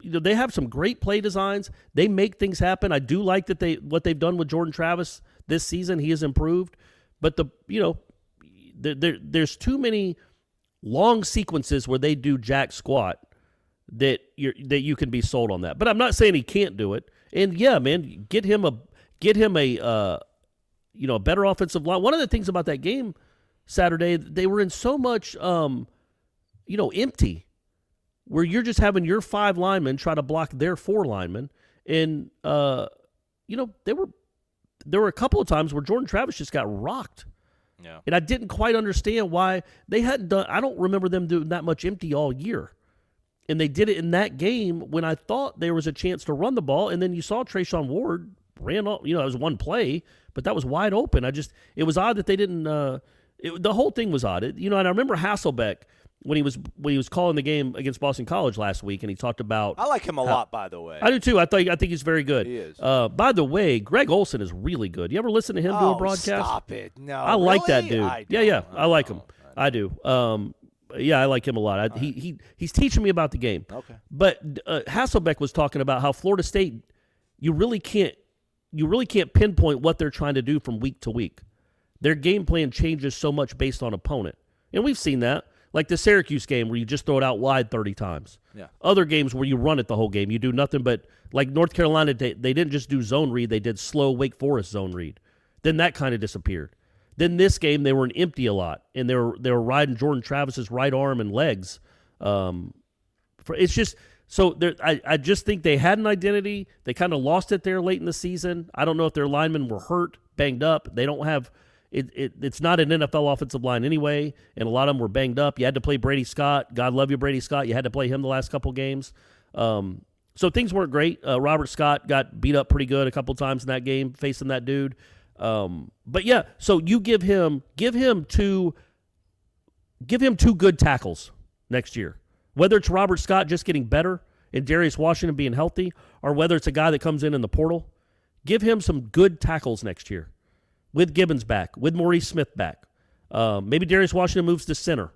Speaker 6: they have some great play designs. They make things happen. I do like that what they've done with Jordan Travis this season. He has improved, but there's too many long sequences where they do jack squat that you can be sold on that. But I'm not saying he can't do it. And yeah, man, get him a better offensive line. One of the things about that game Saturday, they were in so much empty, where you're just having your 5 linemen try to block their 4 linemen. And, there were a couple of times where Jordan Travis just got rocked.
Speaker 7: Yeah.
Speaker 6: And I didn't quite understand why they hadn't done – I don't remember them doing that much empty all year. And they did it in that game when I thought there was a chance to run the ball. And then you saw Trayshawn Ward ran off. It was one play, but that was wide open. It was odd that they didn't the whole thing was odd. And I remember Hasselbeck – when he was calling the game against Boston College last week, and he talked about.
Speaker 1: I like him a lot, by the way.
Speaker 6: I do too. I think he's very good.
Speaker 1: He is.
Speaker 6: By the way, Greg Olson is really good. You ever listen to him do a broadcast?
Speaker 1: Stop it! No,
Speaker 6: I like that dude. I like him.
Speaker 1: I
Speaker 6: do. I like him a lot. He's teaching me about the game.
Speaker 1: Okay.
Speaker 6: But Hasselbeck was talking about how Florida State, you really can't pinpoint what they're trying to do from week to week. Their game plan changes so much based on opponent, and we've seen that. Like the Syracuse game where you just throw it out wide 30 times.
Speaker 1: Yeah.
Speaker 6: Other games where you run it the whole game. You do nothing but, like North Carolina, they didn't just do zone read. They did slow Wake Forest zone read. Then that kind of disappeared. Then this game, they were in empty a lot, and they were riding Jordan Travis's right arm and legs. It's just so I just think they had an identity. They kind of lost it there late in the season. I don't know if their linemen were hurt, banged up. They don't have it's not an NFL offensive line anyway, and a lot of them were banged up. You had to play Brady Scott. God love you, Brady Scott. You had to play him the last couple games. So things weren't great. Robert Scott got beat up pretty good a couple times in that game facing that dude. But yeah, so you give him two good tackles next year. Whether it's Robert Scott just getting better and Darius Washington being healthy, or whether it's a guy that comes in the portal, give him some good tackles next year. With Gibbons back, with Maurice Smith back. Maybe Darius Washington moves to center.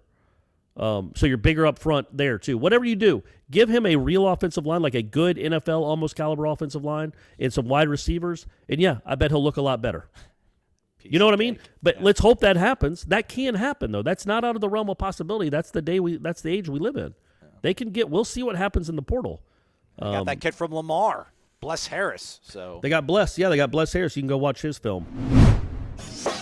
Speaker 6: So you're bigger up front there too. Whatever you do, give him a real offensive line, like a good NFL almost caliber offensive line, and some wide receivers. And yeah, I bet he'll look a lot better. You know what I mean? But let's hope that happens. That can happen though. That's not out of the realm of possibility. That's the age we live in. They can we'll see what happens in the portal.
Speaker 1: They got that kid from Lamar, Bless Harris. So
Speaker 6: they got Bless. Yeah, they got Bless Harris. You can go watch his film.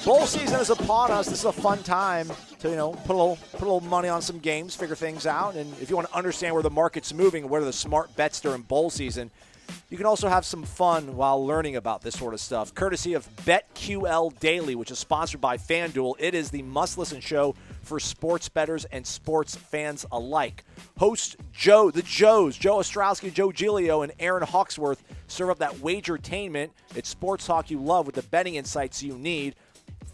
Speaker 1: Bowl season is upon us. This is a fun time to put a little money on some games, figure things out, and if you want to understand where the market's moving, what are the smart bets during bowl season, you can also have some fun while learning about this sort of stuff. Courtesy of BetQL Daily, which is sponsored by FanDuel, it is the must-listen show for sports bettors and sports fans alike. Host Joe Ostrowski, Joe Giglio, and Aaron Hawksworth serve up that wagertainment. It's sports talk you love with the betting insights you need.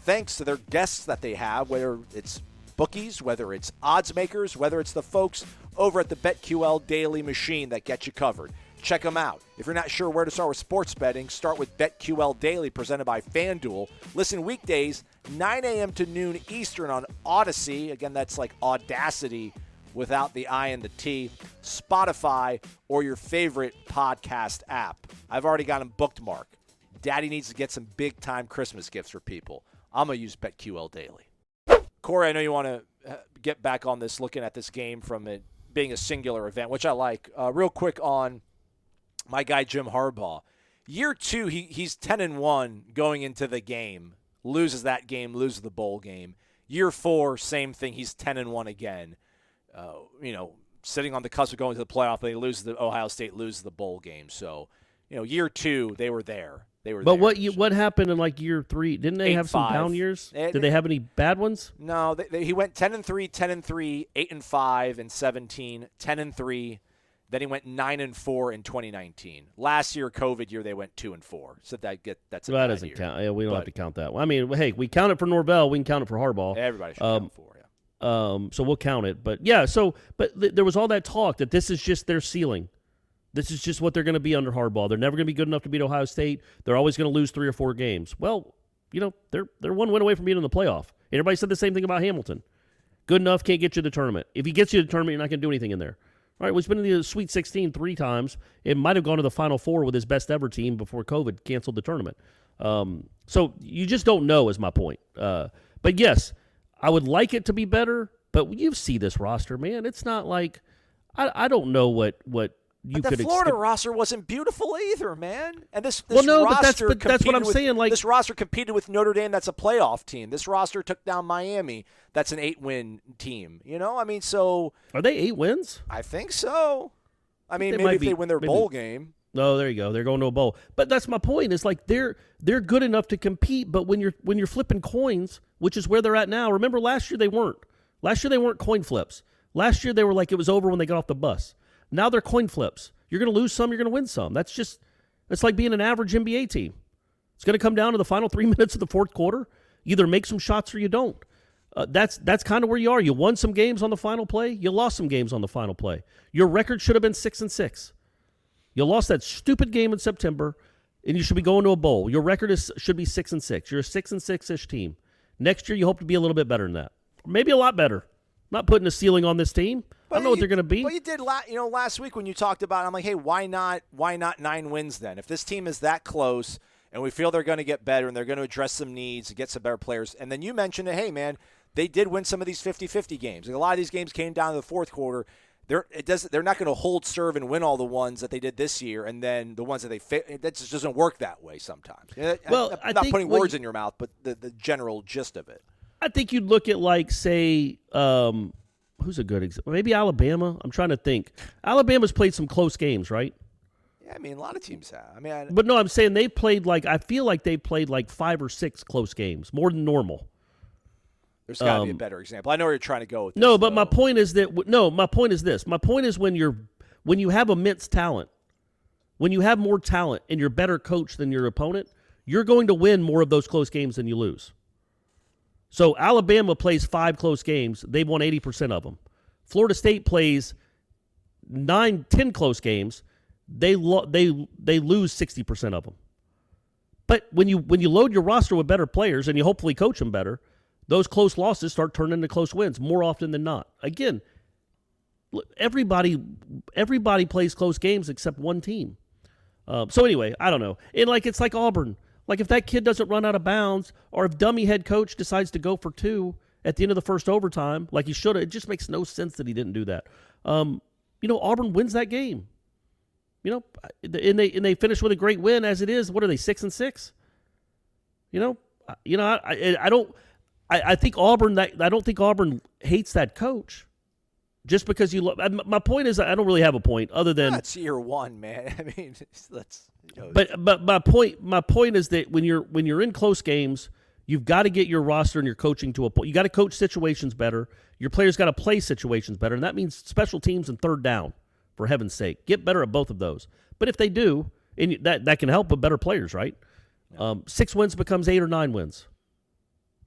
Speaker 1: Thanks to their guests that they have, whether it's bookies, whether it's odds makers, whether it's the folks over at the BetQL Daily machine that get you covered. Check them out. If you're not sure where to start with sports betting, start with BetQL Daily presented by FanDuel. Listen weekdays, 9 a.m. to noon Eastern on Odyssey. Again, that's like Audacity without the I and the T. Spotify or your favorite podcast app. I've already got them bookmarked. Daddy needs to get some big-time Christmas gifts for people. I'm going to use BetQL Daily. Corey, I know you want to get back on this, looking at this game from it being a singular event, which I like. Real quick on my guy Jim Harbaugh. Year 2, he's 10-1 going into the game. Loses that game, loses the bowl game. Year 4, same thing. He's 10-1 again. Sitting on the cusp of going to the playoff, they lose Ohio State loses the bowl game. So, year 2, they were there. But
Speaker 6: what happened in like year 3? Didn't they have some down years? Did they have any bad ones?
Speaker 1: No, he went 10-3, 10-3, 8-5 in 17, 10-3. Then he went 9-4 in 2019. Last year, COVID year, they went 2-4. So that's a
Speaker 6: that
Speaker 1: bad
Speaker 6: doesn't
Speaker 1: year.
Speaker 6: count. Yeah, we don't have to count that. I mean, hey, we count it for Norvell. We can count it for Harbaugh.
Speaker 1: Everybody should count for. Yeah.
Speaker 6: So we'll count it. But yeah, there was all that talk that this is just their ceiling. This is just what they're going to be under Harbaugh. They're never going to be good enough to beat Ohio State. They're always going to lose 3 or 4 games. Well, they're one win away from being in the playoff. Everybody said the same thing about Hamilton. Good enough, can't get you to the tournament. If he gets you to the tournament, you're not going to do anything in there. All right, we've been in the Sweet 16 3 times. It might have gone to the Final Four with his best ever team before COVID canceled the tournament. So you just don't know is my point. But yes, I would like it to be better, but you see this roster, man. It's not like I don't know what you could
Speaker 1: the Florida roster wasn't beautiful either, man. And this
Speaker 6: roster but that's what I'm saying. Like,
Speaker 1: this roster competed with Notre Dame, that's a playoff team. This roster took down Miami, that's an 8-win team. You know, I mean, so
Speaker 6: are they 8 wins?
Speaker 1: I think so. I mean,
Speaker 6: They
Speaker 1: maybe
Speaker 6: might
Speaker 1: if they win their bowl game.
Speaker 6: No, there you go. They're going to a bowl. But that's my point. It's like they're good enough to compete, but when you're flipping coins, which is where they're at now. Remember last year they weren't. Last year they weren't coin flips. Last year they were like it was over when they got off the bus. Now they're coin flips. You're going to lose some, you're going to win some. It's like being an average NBA team. It's going to come down to the final 3 minutes of the fourth quarter. You either make some shots or you don't. That's kind of where you are. You won some games on the final play. You lost some games on the final play. Your record should have been 6-6. You lost that stupid game in September, and you should be going to a bowl. Your record should be 6-6. You're a 6-6-ish team. Next year, you hope to be a little bit better than that. Maybe a lot better. Not putting a ceiling on this team. I don't know what they're going to be.
Speaker 1: Well, you did last week when you talked about it, I'm like, hey, why not 9 wins then? If this team is that close and we feel they're going to get better and they're going to address some needs and get some better players, and then you mentioned that, hey, man, they did win some of these 50-50 games. Like, a lot of these games came down to the fourth quarter. They're not going to hold serve and win all the ones that they did this year, and then the ones that that just doesn't work that way sometimes.
Speaker 6: Well,
Speaker 1: I'm not putting words in your mouth, but the general gist of it.
Speaker 6: I think you'd look at, like, say, who's a good example? Maybe Alabama. I'm trying to think. Alabama's played some close games, right?
Speaker 1: Yeah, I mean, a lot of teams have. I mean,
Speaker 6: but no, I'm saying they played I feel like they played like 5 or 6 close games, more than normal.
Speaker 1: There's got to be a better example. I know where you're trying to go with this.
Speaker 6: No, but my point is that my point is this. My point is when you have immense talent, when you have more talent and you're better coached than your opponent, you're going to win more of those close games than you lose. So Alabama plays 5 close games. They've won 80% of them. Florida State plays 9-10 close games. They lose 60% of them. But when you load your roster with better players and you hopefully coach them better, those close losses start turning into close wins more often than not. Again, everybody plays close games except one team. So anyway, I don't know. And it's like Auburn. Like, if that kid doesn't run out of bounds, or if dummy head coach decides to go for 2 at the end of the first overtime, like he should have, it just makes no sense that he didn't do that. Auburn wins that game. And they finish with a great win as it is. What are they, 6-6? I think Auburn. I don't think Auburn hates that coach. Just because my point is, I don't really have a point other than
Speaker 1: that's year one, man. I mean, let's.
Speaker 6: But my point is that when you're in close games, you've got to get your roster and your coaching to a point. You got to coach situations better. Your players got to play situations better, and that means special teams and third down. For heaven's sake, get better at both of those. But if they do, and that can help with better players, right? Yeah. 6 wins becomes 8 or 9 wins.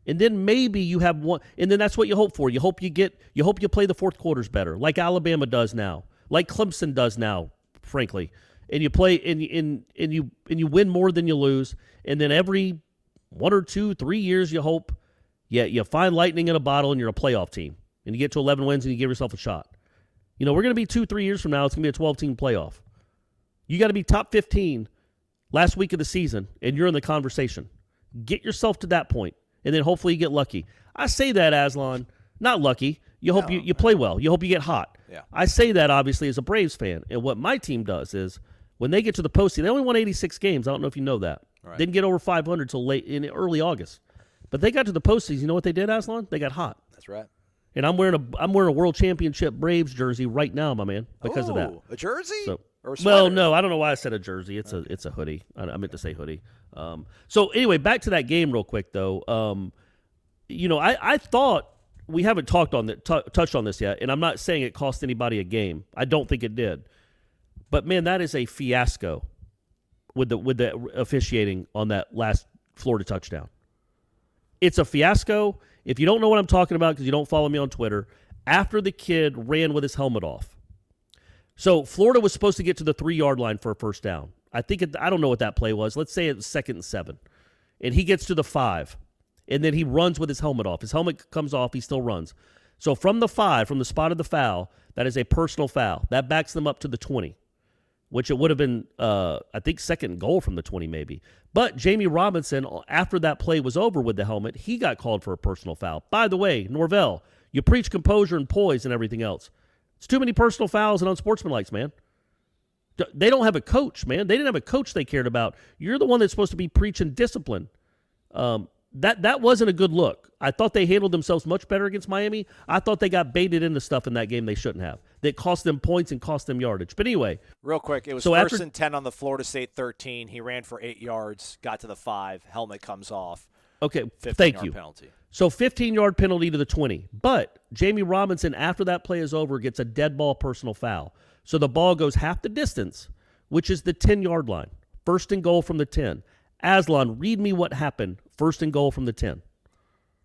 Speaker 6: And then maybe you have one, and then that's what you hope for. You hope you play the fourth quarters better, like Alabama does now, like Clemson does now, frankly. And you play and you win more than you lose. And then every 1 or 2, 3 years, you hope, you find lightning in a bottle, and you're a playoff team, and you get to 11 wins, and you give yourself a shot. We're going to be 2-3 years from now. It's going to be a 12-team playoff. You got to be top 15 last week of the season, and you're in the conversation. Get yourself to that point. And then hopefully you get lucky. I say that, Aslan, not lucky. You hope you play well. You hope you get hot.
Speaker 1: Yeah.
Speaker 6: I say that, obviously, as a Braves fan. And what my team does is when they get to the postseason, they only won 86 games. I don't know if you know that.
Speaker 1: Right.
Speaker 6: Didn't get over 500 till early August. But they got to the postseason. You know what they did, Aslan? They got hot.
Speaker 1: That's right.
Speaker 6: And I'm wearing a World Championship Braves jersey right now, my man, because of that.
Speaker 1: A jersey?
Speaker 6: So,
Speaker 1: or a sweater?
Speaker 6: well, no, I don't know why I said a jersey. It's a hoodie. I meant to say hoodie. So anyway, back to that game real quick though. I thought we haven't touched on this yet, and I'm not saying it cost anybody a game. I don't think it did. But man, that is a fiasco with the officiating on that last Florida touchdown. It's a fiasco. If you don't know what I'm talking about because you don't follow me on Twitter, after the kid ran with his helmet off. So Florida was supposed to get to the 3-yard line for a first down. I don't know what that play was. Let's say it was 2nd and 7. And he gets to the 5. And then he runs with his helmet off. His helmet comes off. He still runs. So from the 5, from the spot of the foul, that is a personal foul. That backs them up to the 20, which it would have been, I think, second goal from the 20 maybe. But Jamie Robinson, after that play was over with the helmet, he got called for a personal foul. By the way, Norvell, you preach composure and poise and everything else. It's too many personal fouls and unsportsmanlikes, man. They don't have a coach, man. They didn't have a coach they cared about. You're the one that's supposed to be preaching discipline. That wasn't a good look. I thought they handled themselves much better against Miami. I thought they got baited into stuff in that game they shouldn't have. That cost them points and cost them yardage. But anyway.
Speaker 1: Real quick, it was first and 10 on the Florida State 13. He ran for 8 yards, got to the 5. Helmet comes off.
Speaker 6: Okay, thank you.
Speaker 1: Penalty.
Speaker 6: So 15-yard penalty to the 20. But Jamie Robinson, after that play is over, gets a dead ball personal foul. So the ball goes half the distance, which is the 10-yard line. First and goal from the 10. Aslan, read me what happened. First and goal from the 10.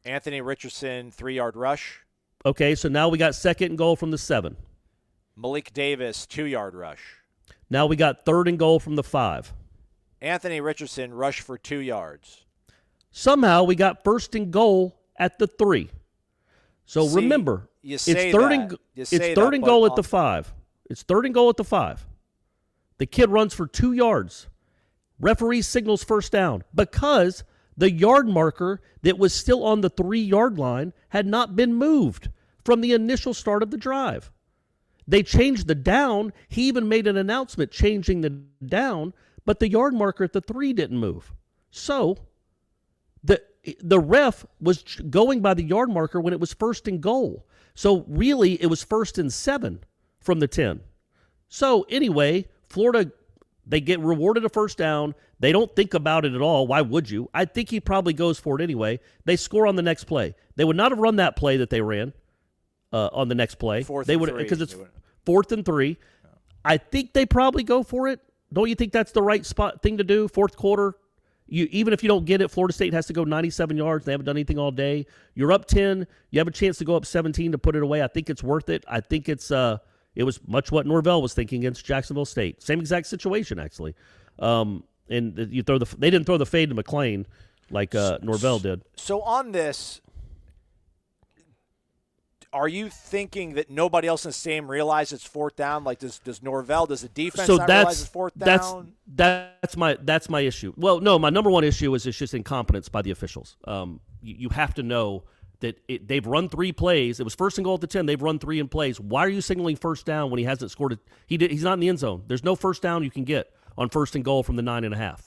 Speaker 1: Anthony Richardson, 3-yard rush.
Speaker 6: Okay, so now we got second and goal from the 7.
Speaker 1: Malik Davis, 2-yard rush.
Speaker 6: Now we got third and goal from the 5.
Speaker 1: Anthony Richardson, rush for 2 yards.
Speaker 6: Somehow we got first and goal at the 3. So remember, it's third and goal at the 5. It's third and goal at the 5. The kid runs for 2 yards. Referee signals first down because the yard marker that was still on the 3-yard line had not been moved from the initial start of the drive. They changed the down. He even made an announcement changing the down, but the yard marker at the 3 didn't move. So the ref was going by the yard marker when it was first and goal. So really it was first and 7 from the 10. So anyway, Florida, they get rewarded a first down. They don't think about it at all. Why would you? I think he probably goes for it anyway. They score on the next play. They would not have run that play that they ran on the next play. They would, because it's 4th and 3. Yeah. I think they probably go for it. Don't you think that's the right thing to do? Fourth quarter, even if you don't get it, Florida State has to go 97 yards. They haven't done anything all day. You're up 10. You have a chance to go up 17 to put it away. I think it's worth it. I think it's it was much what Norvell was thinking against Jacksonville State. Same exact situation, actually. And you they didn't throw the fade to McClain like Norvell did.
Speaker 1: So on this, are you thinking that nobody else in the stadium realizes it's fourth down? Like, does Norvell, does the defense not realize it's fourth down?
Speaker 6: That's my issue. Well, no, my number one issue is it's just incompetence by the officials. You have to know that they've run 3 plays. It was first and goal at the 10. They've run 3 in plays. Why are you signaling first down when he hasn't scored it? He's not in the end zone. There's no first down you can get on first and goal from the 9.5.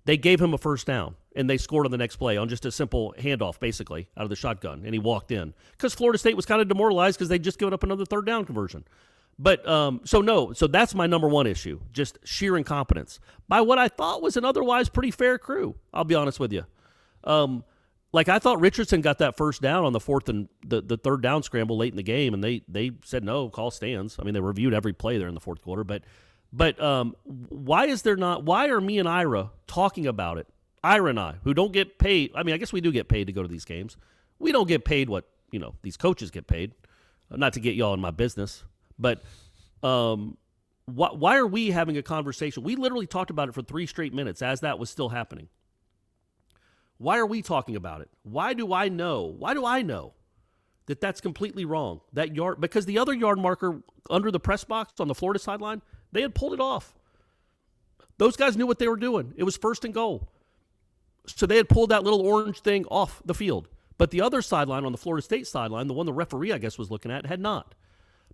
Speaker 6: They gave him a first down, and they scored on the next play on just a simple handoff, basically, out of the shotgun, and he walked in. Because Florida State was kind of demoralized because they'd just given up another third down conversion. But, so that's my number one issue, just sheer incompetence by what I thought was an otherwise pretty fair crew, I'll be honest with you. Like, I thought Richardson got that first down on the fourth and the third down scramble late in the game, and they said, no, call stands. I mean, they reviewed every play there in the fourth quarter, but why are me and Ira talking about it? Ira and I, who don't get paid. I mean, I guess we do get paid to go to these games. We don't get paid what, these coaches get paid. Not to get y'all in my business, but why are we having a conversation? We literally talked about it for 3 straight minutes as that was still happening. Why are we talking about it? Why do I know that that's completely wrong? That yard, because the other yard marker under the press box on the Florida sideline, they had pulled it off. Those guys knew what they were doing. It was first and goal. So they had pulled that little orange thing off the field. But the other sideline on the Florida State sideline, the one the referee, I guess, was looking at, had not.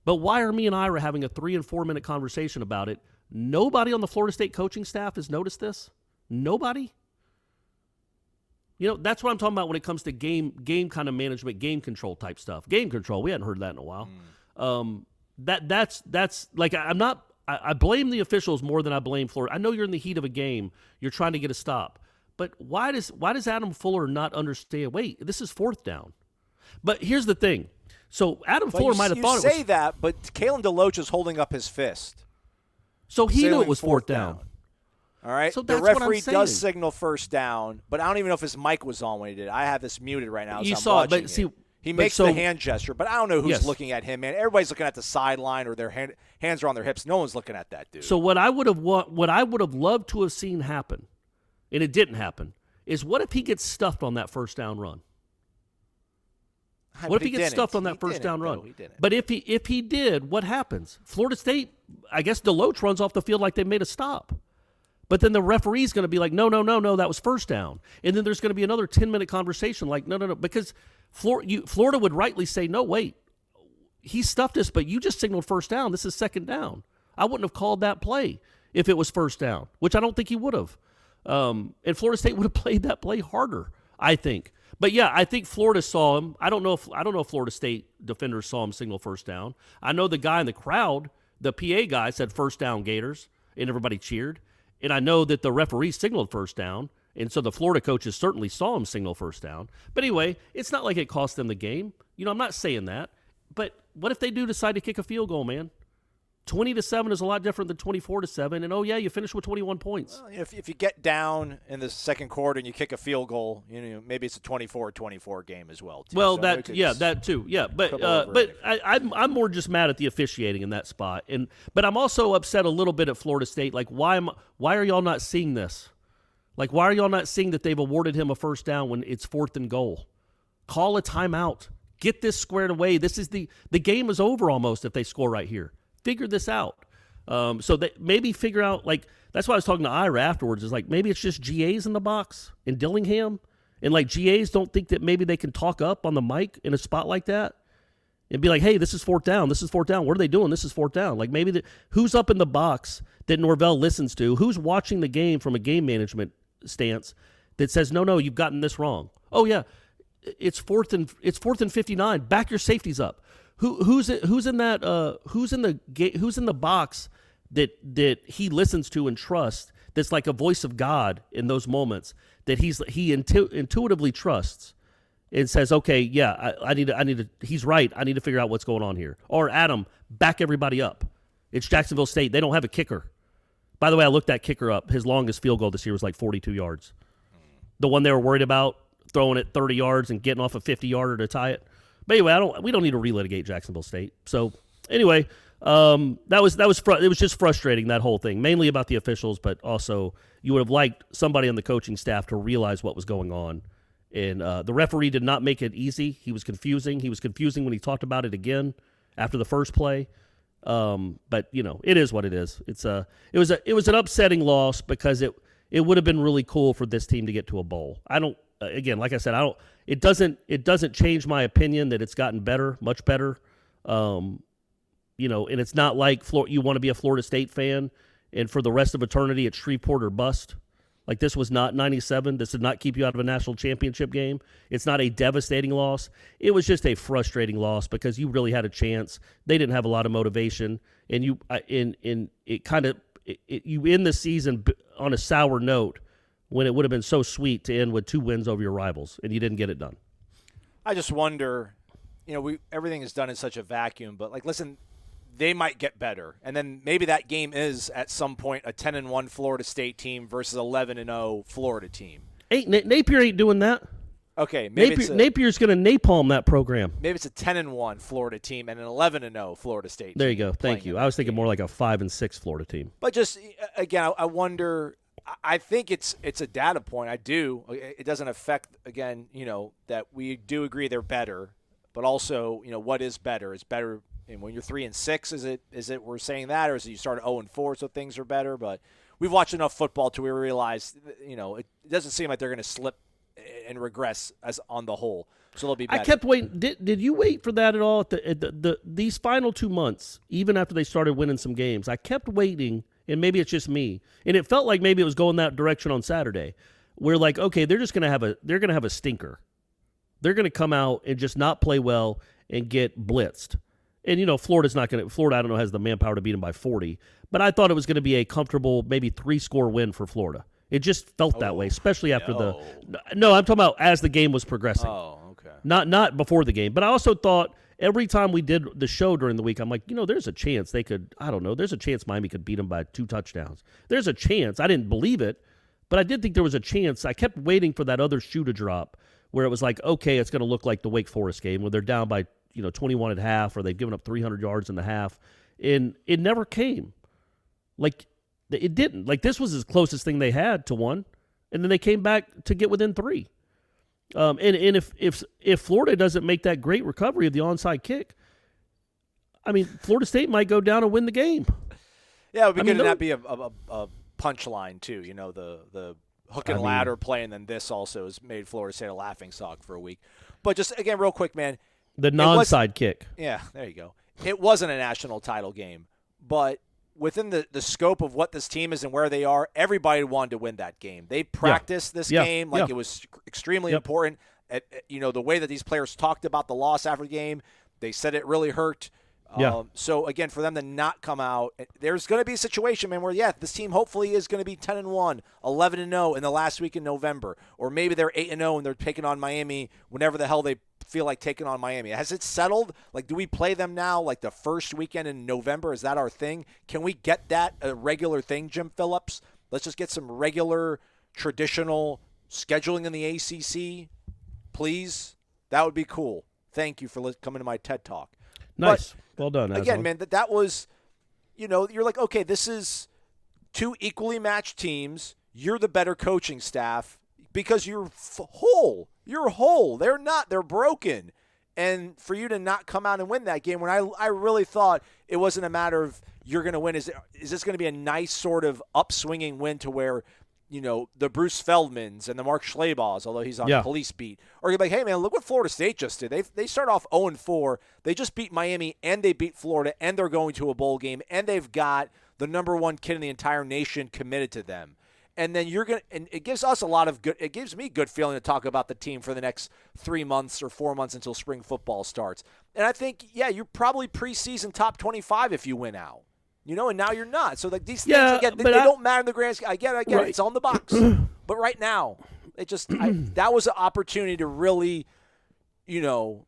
Speaker 6: But why are me and Ira having a 3 and 4 minute conversation about it? Nobody on the Florida State coaching staff has noticed this. Nobody. That's what I'm talking about when it comes to game kind of management, game control type stuff. Game control, we hadn't heard that in a while. That's like, I blame the officials more than I blame Florida. I know you're in the heat of a game. You're trying to get a stop. But why does Adam Fuller not understand, wait, this is fourth down? But here's the thing. So Adam Fuller might have thought it was.
Speaker 1: You say that, but Kalen DeLoach is holding up his fist.
Speaker 6: So he knew it was fourth down.
Speaker 1: All right.
Speaker 6: So
Speaker 1: the referee does signal first down, but I don't even know if his mic was on when he did it. I have this muted right now.
Speaker 6: You saw it, but see,
Speaker 1: he makes the hand gesture, but I don't know who's looking at him, man. Everybody's looking at the sideline or their hands are on their hips. No one's looking at that dude.
Speaker 6: So what I would have loved to have seen happen, and it didn't happen, is what if he gets stuffed on that first down run? What if he gets stuffed on that first down run?
Speaker 1: He didn't.
Speaker 6: But if he did, what happens? Florida State, I guess Deloach runs off the field like they made a stop. But then the referee's going to be like, no, that was first down. And then there's going to be another 10-minute conversation like, no, because Florida would rightly say, no, wait, he stuffed us, but you just signaled first down. This is second down. I wouldn't have called that play if it was first down, which I don't think he would have. And Florida State would have played that play harder, I think. But yeah, I think Florida saw him. I don't know if Florida State defenders saw him signal first down. I know the guy in the crowd, the PA guy, said first down Gators, and everybody cheered. And I know that the referee signaled first down, and so the Florida coaches certainly saw him signal first down. But anyway, it's not like it cost them the game. I'm not saying that. But what if they do decide to kick a field goal, man? 20-7 is a lot different than 24-7, and you finish with 21 points.
Speaker 1: Well, if you get down in the second quarter and you kick a field goal, maybe it's a 24-24 game as well. Too.
Speaker 6: Well,
Speaker 1: so
Speaker 6: that too, yeah. But I'm more just mad at the officiating in that spot, but I'm also upset a little bit at Florida State. Like, why are y'all not seeing this? Like, why are y'all not seeing that they've awarded him a first down when it's 4th and goal? Call a timeout. Get this squared away. This is the game is over almost if they score right here. Figure this out. So that maybe figure out, like, that's why I was talking to Ira afterwards, is like maybe it's just GAs in the box in Dillingham, and like GAs don't think that maybe they can talk up on the mic in a spot like that and be like, hey, this is 4th down. This is 4th down. What are they doing? This is 4th down. Like maybe who's up in the box that Norvell listens to? Who's watching the game from a game management stance that says, no, you've gotten this wrong. Oh yeah, it's 4th and 59. Back your safeties up. Who's in the box that he listens to and trusts? That's like a voice of God in those moments that he intuitively trusts and says, okay, yeah, I need to. He's right. I need to figure out what's going on here. Or Adam, back everybody up. It's Jacksonville State. They don't have a kicker. By the way, I looked that kicker up. His longest field goal this year was like 42 yards. The one they were worried about, throwing it 30 yards and getting off a 50-yarder to tie it. But anyway, we don't need to relitigate Jacksonville State. So anyway, it was just frustrating, that whole thing, mainly about the officials, but also you would have liked somebody on the coaching staff to realize what was going on. And the referee did not make it easy. He was confusing. He was confusing when he talked about it again after the first play. But it is what it is. It was an upsetting loss because it would have been really cool for this team to get to a bowl. Again, like I said, it doesn't change my opinion that it's gotten better, much better. And it's not like you want to be a Florida State fan and for the rest of eternity it's Shreveport or bust. Like, this was not 97. This did not keep you out of a national championship game. It's not a devastating loss. It was just a frustrating loss because you really had a chance. They didn't have a lot of motivation, and you end the season on a sour note when it would have been so sweet to end with 2 wins over your rivals, and you didn't get it done.
Speaker 1: I just wonder, everything is done in such a vacuum, but, listen, they might get better. And then maybe that game is, at some point, a 10-1 Florida State team versus 11-0 Florida team.
Speaker 6: Napier ain't doing that.
Speaker 1: Okay, maybe
Speaker 6: Napier's going to napalm that program.
Speaker 1: Maybe it's a 10-1 Florida team and an 11-0 Florida State team.
Speaker 6: There you go. Thank you. I was thinking more like a 5-6 Florida team.
Speaker 1: But just, again, I wonder – I think it's a data point. I do. It doesn't affect, again, that we do agree they're better. But also, what is better? Is better – and when you're 3-6, is it we're saying that, or is it you start 0-4 so things are better? But we've watched enough football to realize, it doesn't seem like they're going to slip and regress as on the whole. So they'll be better.
Speaker 6: I kept waiting. Did you wait for that at all? These final 2 months, even after they started winning some games, I kept waiting, and maybe it's just me, and it felt like maybe it was going that direction on Saturday. We're like, okay, they're going to have a stinker. They're going to come out and just not play well and get blitzed. And, Florida, I don't know, has the manpower to beat them by 40. But I thought it was going to be a comfortable, maybe 3-score win for Florida. It just felt that way, especially after No, I'm talking about as the game was progressing.
Speaker 1: Oh, okay.
Speaker 6: Not before the game. But I also thought every time we did the show during the week, I'm like, there's a chance they could, there's a chance Miami could beat them by 2 touchdowns. There's a chance. I didn't believe it, but I did think there was a chance. I kept waiting for that other shoe to drop where it was like, okay, it's going to look like the Wake Forest game where they're down by 21 at half, or they've given up 300 yards in the half, and it never came. Like, it didn't. Like, this was the closest thing they had to 1, and then they came back to get within 3. And if Florida doesn't make that great recovery of the onside kick, I mean, Florida State might go down and win the game.
Speaker 1: Yeah, it would be good to not be a punchline too. You know, the hook and ladder play, and then this also has made Florida State a laughingstock for a week. But just again, real quick, man,
Speaker 6: the non-side kick.
Speaker 1: Yeah, there you go. It wasn't a national title game, but within the scope of what this team is and where they are, everybody wanted to win that game. They practiced this game like it was extremely important. You know, the way that these players talked about the loss after the game, they said it really hurt. So, again, for them to not come out, there's going to be a situation, man, where, this team hopefully is going to be 10-1, 11-0 in the last week in November. Or maybe they're 8-0 and they're taking on Miami whenever the hell they feel like taking on Miami. Has it settled? Like, do we play them now, like, the first weekend in November? Is that our thing? Can we get that a regular thing, Jim Phillips? Let's just get some regular, traditional scheduling in the ACC, please. That would be cool. Thank you for coming to my TED Talk.
Speaker 6: Nice. Well done, Aslan.
Speaker 1: Again, man, that was, you know, you're like, okay, this is two equally matched teams. You're the better coaching staff because you're whole. You're whole. They're not. They're broken. And for you to not come out and win that game, when I really thought it wasn't a matter of you're going to win, is this going to be a nice sort of upswinging win to where, you know, the Bruce Feldmans and the Mark Schlabachs, although he's on police beat, or you're like, hey, man, look what Florida State just did. They start off 0-4. They just beat Miami, and they beat Florida, and they're going to a bowl game, and they've got the number one kid in the entire nation committed to them. And then and it gives us it gives me good feeling to talk about the team for the next 3 months or 4 months until spring football starts. And I think, you're probably preseason top 25 if you win out. You know, and now you're not. So like these things, again, they don't matter in the grand scheme. I get it. It's on the box. But right now, that was an opportunity to really, you know,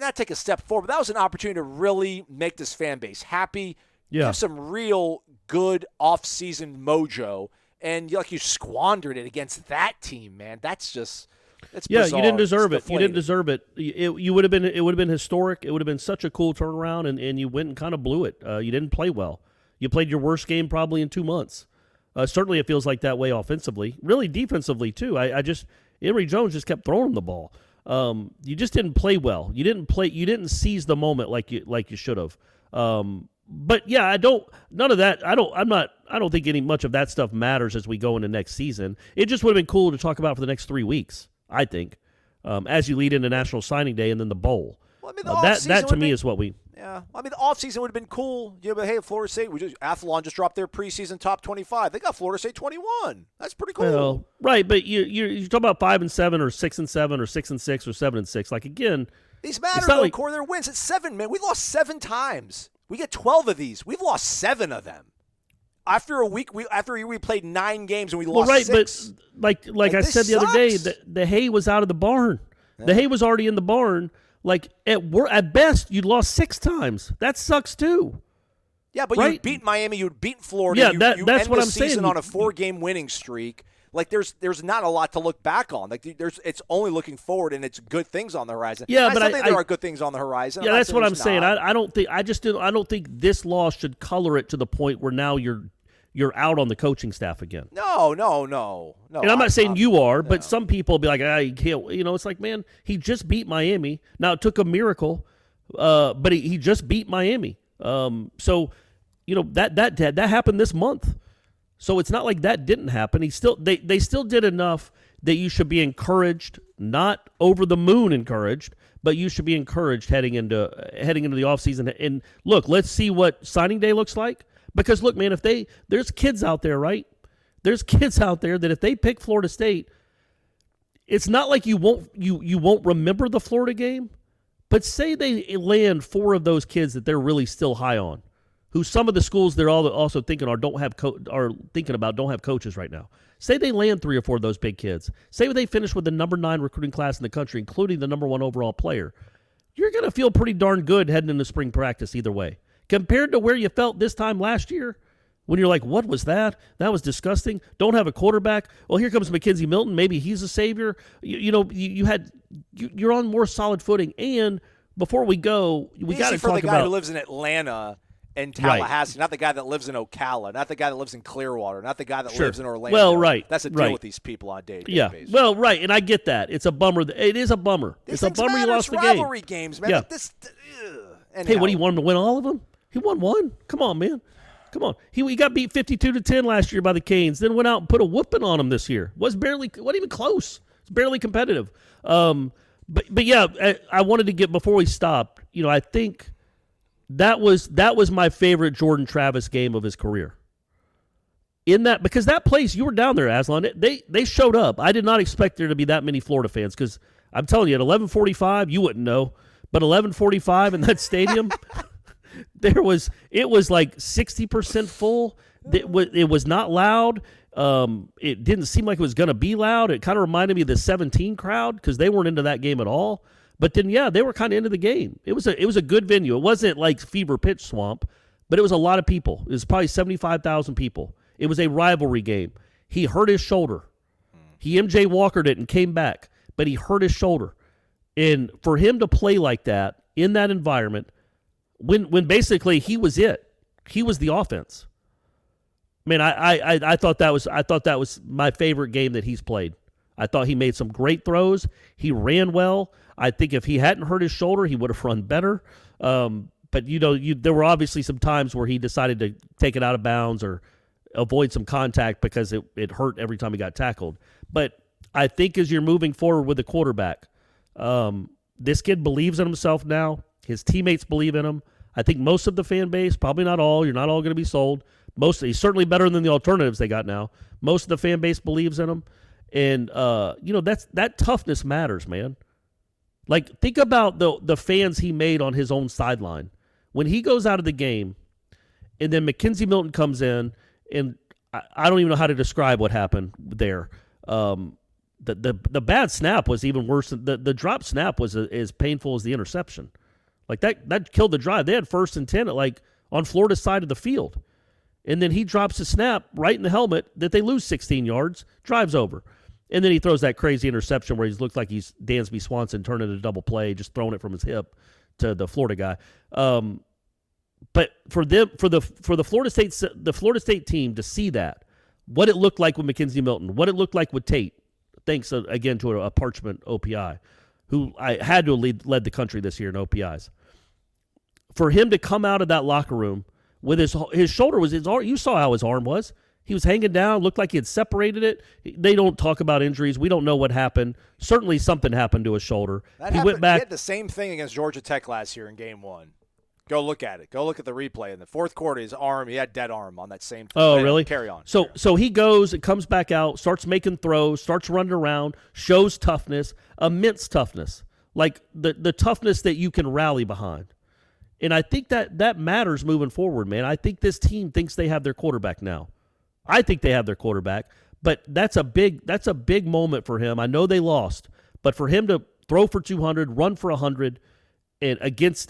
Speaker 1: not take a step forward, but that was an opportunity to really make this fan base happy, give some real good off-season mojo, and you squandered it against that team, man. That's bizarre.
Speaker 6: You didn't deserve it. You didn't deserve it. It would have been historic. It would have been such a cool turnaround, and you went and kind of blew it. You didn't play well. You played your worst game probably in 2 months. Certainly it feels like that way offensively. Really defensively, too. Emory Jones just kept throwing the ball. You just didn't play well. You didn't seize the moment like you should have. But none of that. I don't think any much of that stuff matters as we go into next season. It just would have been cool to talk about for the next 3 weeks, I think, as you lead into National Signing Day and then the bowl.
Speaker 1: Well, I mean,
Speaker 6: that to me is what we.
Speaker 1: Yeah, I mean, the offseason would have been cool. But hey, Florida State, Athlon just dropped their preseason top 25. They got Florida State 21. That's pretty cool.
Speaker 6: Well, right, but you talk about 5-7 or 6-7 or 6-6 or 7-6. Like again,
Speaker 1: these matter though. Core their wins. It's 7, man. We lost 7 times. We get 12 of these. We've lost 7 of them. After a week, after we played 9 games and we lost 6.
Speaker 6: But like I said the other day, the hay was out of the barn. Yeah. The hay was already in the barn. Like, at best, you lost 6 times. That sucks, too.
Speaker 1: Yeah, but you beat Miami, you beat Florida.
Speaker 6: Yeah,
Speaker 1: you
Speaker 6: that's
Speaker 1: end
Speaker 6: what
Speaker 1: the
Speaker 6: I'm saying.
Speaker 1: season on a 4-game winning streak. Like, there's not a lot to look back on. Like, it's only looking forward, and it's good things on the horizon.
Speaker 6: Yeah, but
Speaker 1: I think there are good things on the horizon.
Speaker 6: Yeah, that's what I'm saying. I don't think this loss should color it to the point where now you're out on the coaching staff again.
Speaker 1: No.
Speaker 6: And I'm not saying you are, but some people will be like, you can't. You know, it's like, man, he just beat Miami. Now, it took a miracle, but he just beat Miami. So, you know, that happened this month. So it's not like that didn't happen. They still did enough that you should be encouraged, not over the moon encouraged, but you should be encouraged heading into the offseason. And look, let's see what signing day looks like. Because look, man, there's kids out there, right? There's kids out there that if they pick Florida State, it's not like you won't remember the Florida game, but say they land 4 of those kids that they're really still high on, who some of the schools they're also thinking don't have coaches right now. Say they land 3 or 4 of those big kids. Say they finish with the number 9 recruiting class in the country, including the number 1 overall player. You're going to feel pretty darn good heading into spring practice either way. Compared to where you felt this time last year, when you're like, what was that? That was disgusting. Don't have a quarterback. Well, here comes Mackenzie Milton. Maybe he's a savior. You're on more solid footing. And before we go, we got to talk about
Speaker 1: the guy who lives in Atlanta in Tallahassee, not the guy that lives in Ocala, not the guy that lives in Clearwater, not the guy that lives in Orlando.
Speaker 6: Well, right.
Speaker 1: That's a deal with these people on a day-to-day basis.
Speaker 6: Well, right, and I get that. It's a bummer. It is a bummer. It's a bummer you lost the game.
Speaker 1: Rivalry games, man.
Speaker 6: Yeah.
Speaker 1: Like this,
Speaker 6: hey, what do you want him to win all of them? He won one. Come on, man. Come on. He got beat 52-10 last year by the Canes, then went out and put a whooping on them this year. Wasn't even close. It's barely competitive. But yeah, I wanted to get, before we stopped, I think that was my favorite Jordan Travis game of his career. In that, because that place, you were down there, Aslan, they showed up. I did not expect there to be that many Florida fans, because I'm telling you, at 11:45, you wouldn't know, but 11:45 in that stadium, it was like 60% full. It was not loud. It didn't seem like it was going to be loud. It kind of reminded me of the 17 crowd, because they weren't into that game at all. But then, yeah, they were kind of into the game. It was a good venue. It wasn't like Fever Pitch Swamp, but it was a lot of people. It was probably 75,000 people. It was a rivalry game. He hurt his shoulder. He MJ Walkered it and came back, but he hurt his shoulder. And for him to play like that in that environment, when basically he was it, he was the offense. Man, I thought that was my favorite game that he's played. I thought he made some great throws. He ran well. I think if he hadn't hurt his shoulder, he would have run better. But there were obviously some times where he decided to take it out of bounds or avoid some contact because it hurt every time he got tackled. But I think as you're moving forward with the quarterback, this kid believes in himself now. His teammates believe in him. I think most of the fan base, probably not all, you're not all going to be sold. He's certainly better than the alternatives they got now. Most of the fan base believes in him. And, that toughness matters, man. Like, think about the fans he made on his own sideline. When he goes out of the game, and then Mackenzie Milton comes in, and I don't even know how to describe what happened there. The bad snap was even worse. The drop snap was as painful as the interception. Like, that killed the drive. They had 1st and 10 on Florida's side of the field. And then he drops a snap right in the helmet that they lose 16 yards, drives over. And then he throws that crazy interception where he looks like he's Dansby Swanson turning a double play, just throwing it from his hip to the Florida guy. But for the Florida State team to see that, what it looked like with Mackenzie Milton, what it looked like with Tate, thanks again to a Parchment OPI, who I had to have led the country this year in OPIs. For him to come out of that locker room with his shoulder was you saw how his arm was. He was hanging down, looked like he had separated it. They don't talk about injuries. We don't know what happened. Certainly something happened to his shoulder. Went back.
Speaker 1: He had the same thing against Georgia Tech last year in game 1. Go look at it. Go look at the replay. In the fourth quarter, his arm, he had dead arm on that same thing.
Speaker 6: Oh, really?
Speaker 1: Carry on.
Speaker 6: So he goes and comes back out, starts making throws, starts running around, shows toughness, immense toughness, like the toughness that you can rally behind. And I think that matters moving forward, man. I think this team thinks they have their quarterback now. I think they have their quarterback, but that's a big moment for him. I know they lost, but for him to throw for 200, run for 100, and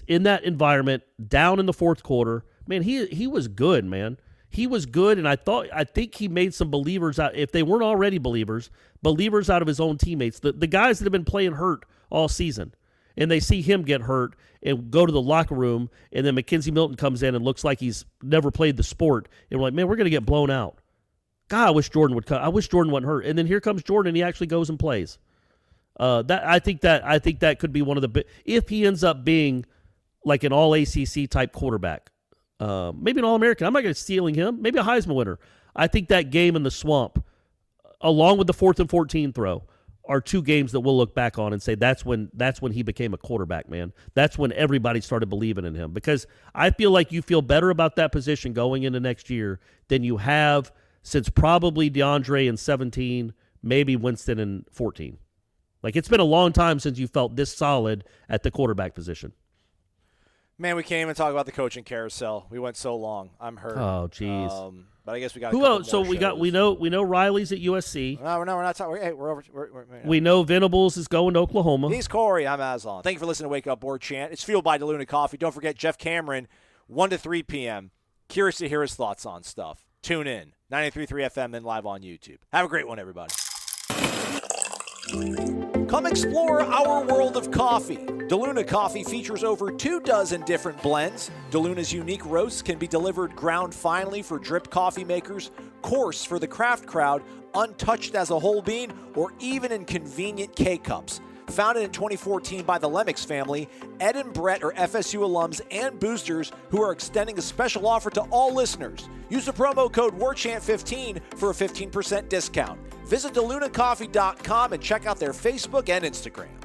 Speaker 6: in that environment, down in the fourth quarter, man, he was good, man. He was good, and I think he made some believers out. If they weren't already believers out of his own teammates, the guys that have been playing hurt all season, and they see him get hurt and go to the locker room, and then Mackenzie Milton comes in and looks like he's never played the sport, and we're like, man, we're going to get blown out. God, I wish Jordan would come. I wish Jordan wasn't hurt. And then here comes Jordan, and he actually goes and plays. I think that could be one of the if he ends up being like an all ACC type quarterback, maybe an All-American. I'm not going to stealing him. Maybe a Heisman winner. I think that game in the swamp, along with the 4th and 14 throw, are two games that we'll look back on and say that's when he became a quarterback, man. That's when everybody started believing in him, because I feel like you feel better about that position going into next year than you have since probably DeAndre in 17, maybe Winston in 14. Like, it's been a long time since you felt this solid at the quarterback position.
Speaker 1: Man, we can't even talk about the coaching carousel. We went so long. I'm hurt.
Speaker 6: Oh, jeez.
Speaker 1: But I guess we got
Speaker 6: who else? So we know Riley's at USC.
Speaker 1: No, we're not talking. Hey, we're over.
Speaker 6: We know Venables is going to Oklahoma.
Speaker 1: He's Corey. I'm Aslan. Thank you for listening to Wake Up Warchant. It's fueled by DeLuna Coffee. Don't forget Jeff Cameron, 1 to 3 p.m. Curious to hear his thoughts on stuff. Tune in. 93.3 FM and live on YouTube. Have a great one, everybody. Come explore our world of coffee. DeLuna Coffee features over 24 different blends. DeLuna's unique roasts can be delivered ground finely for drip coffee makers, coarse for the craft crowd, untouched as a whole bean, or even in convenient K-Cups. Founded in 2014 by the Lemmix family, Ed and Brett are FSU alums and boosters who are extending a special offer to all listeners. Use the promo code WARCHANT15 for a 15% discount. Visit DeLunaCoffee.com and check out their Facebook and Instagram.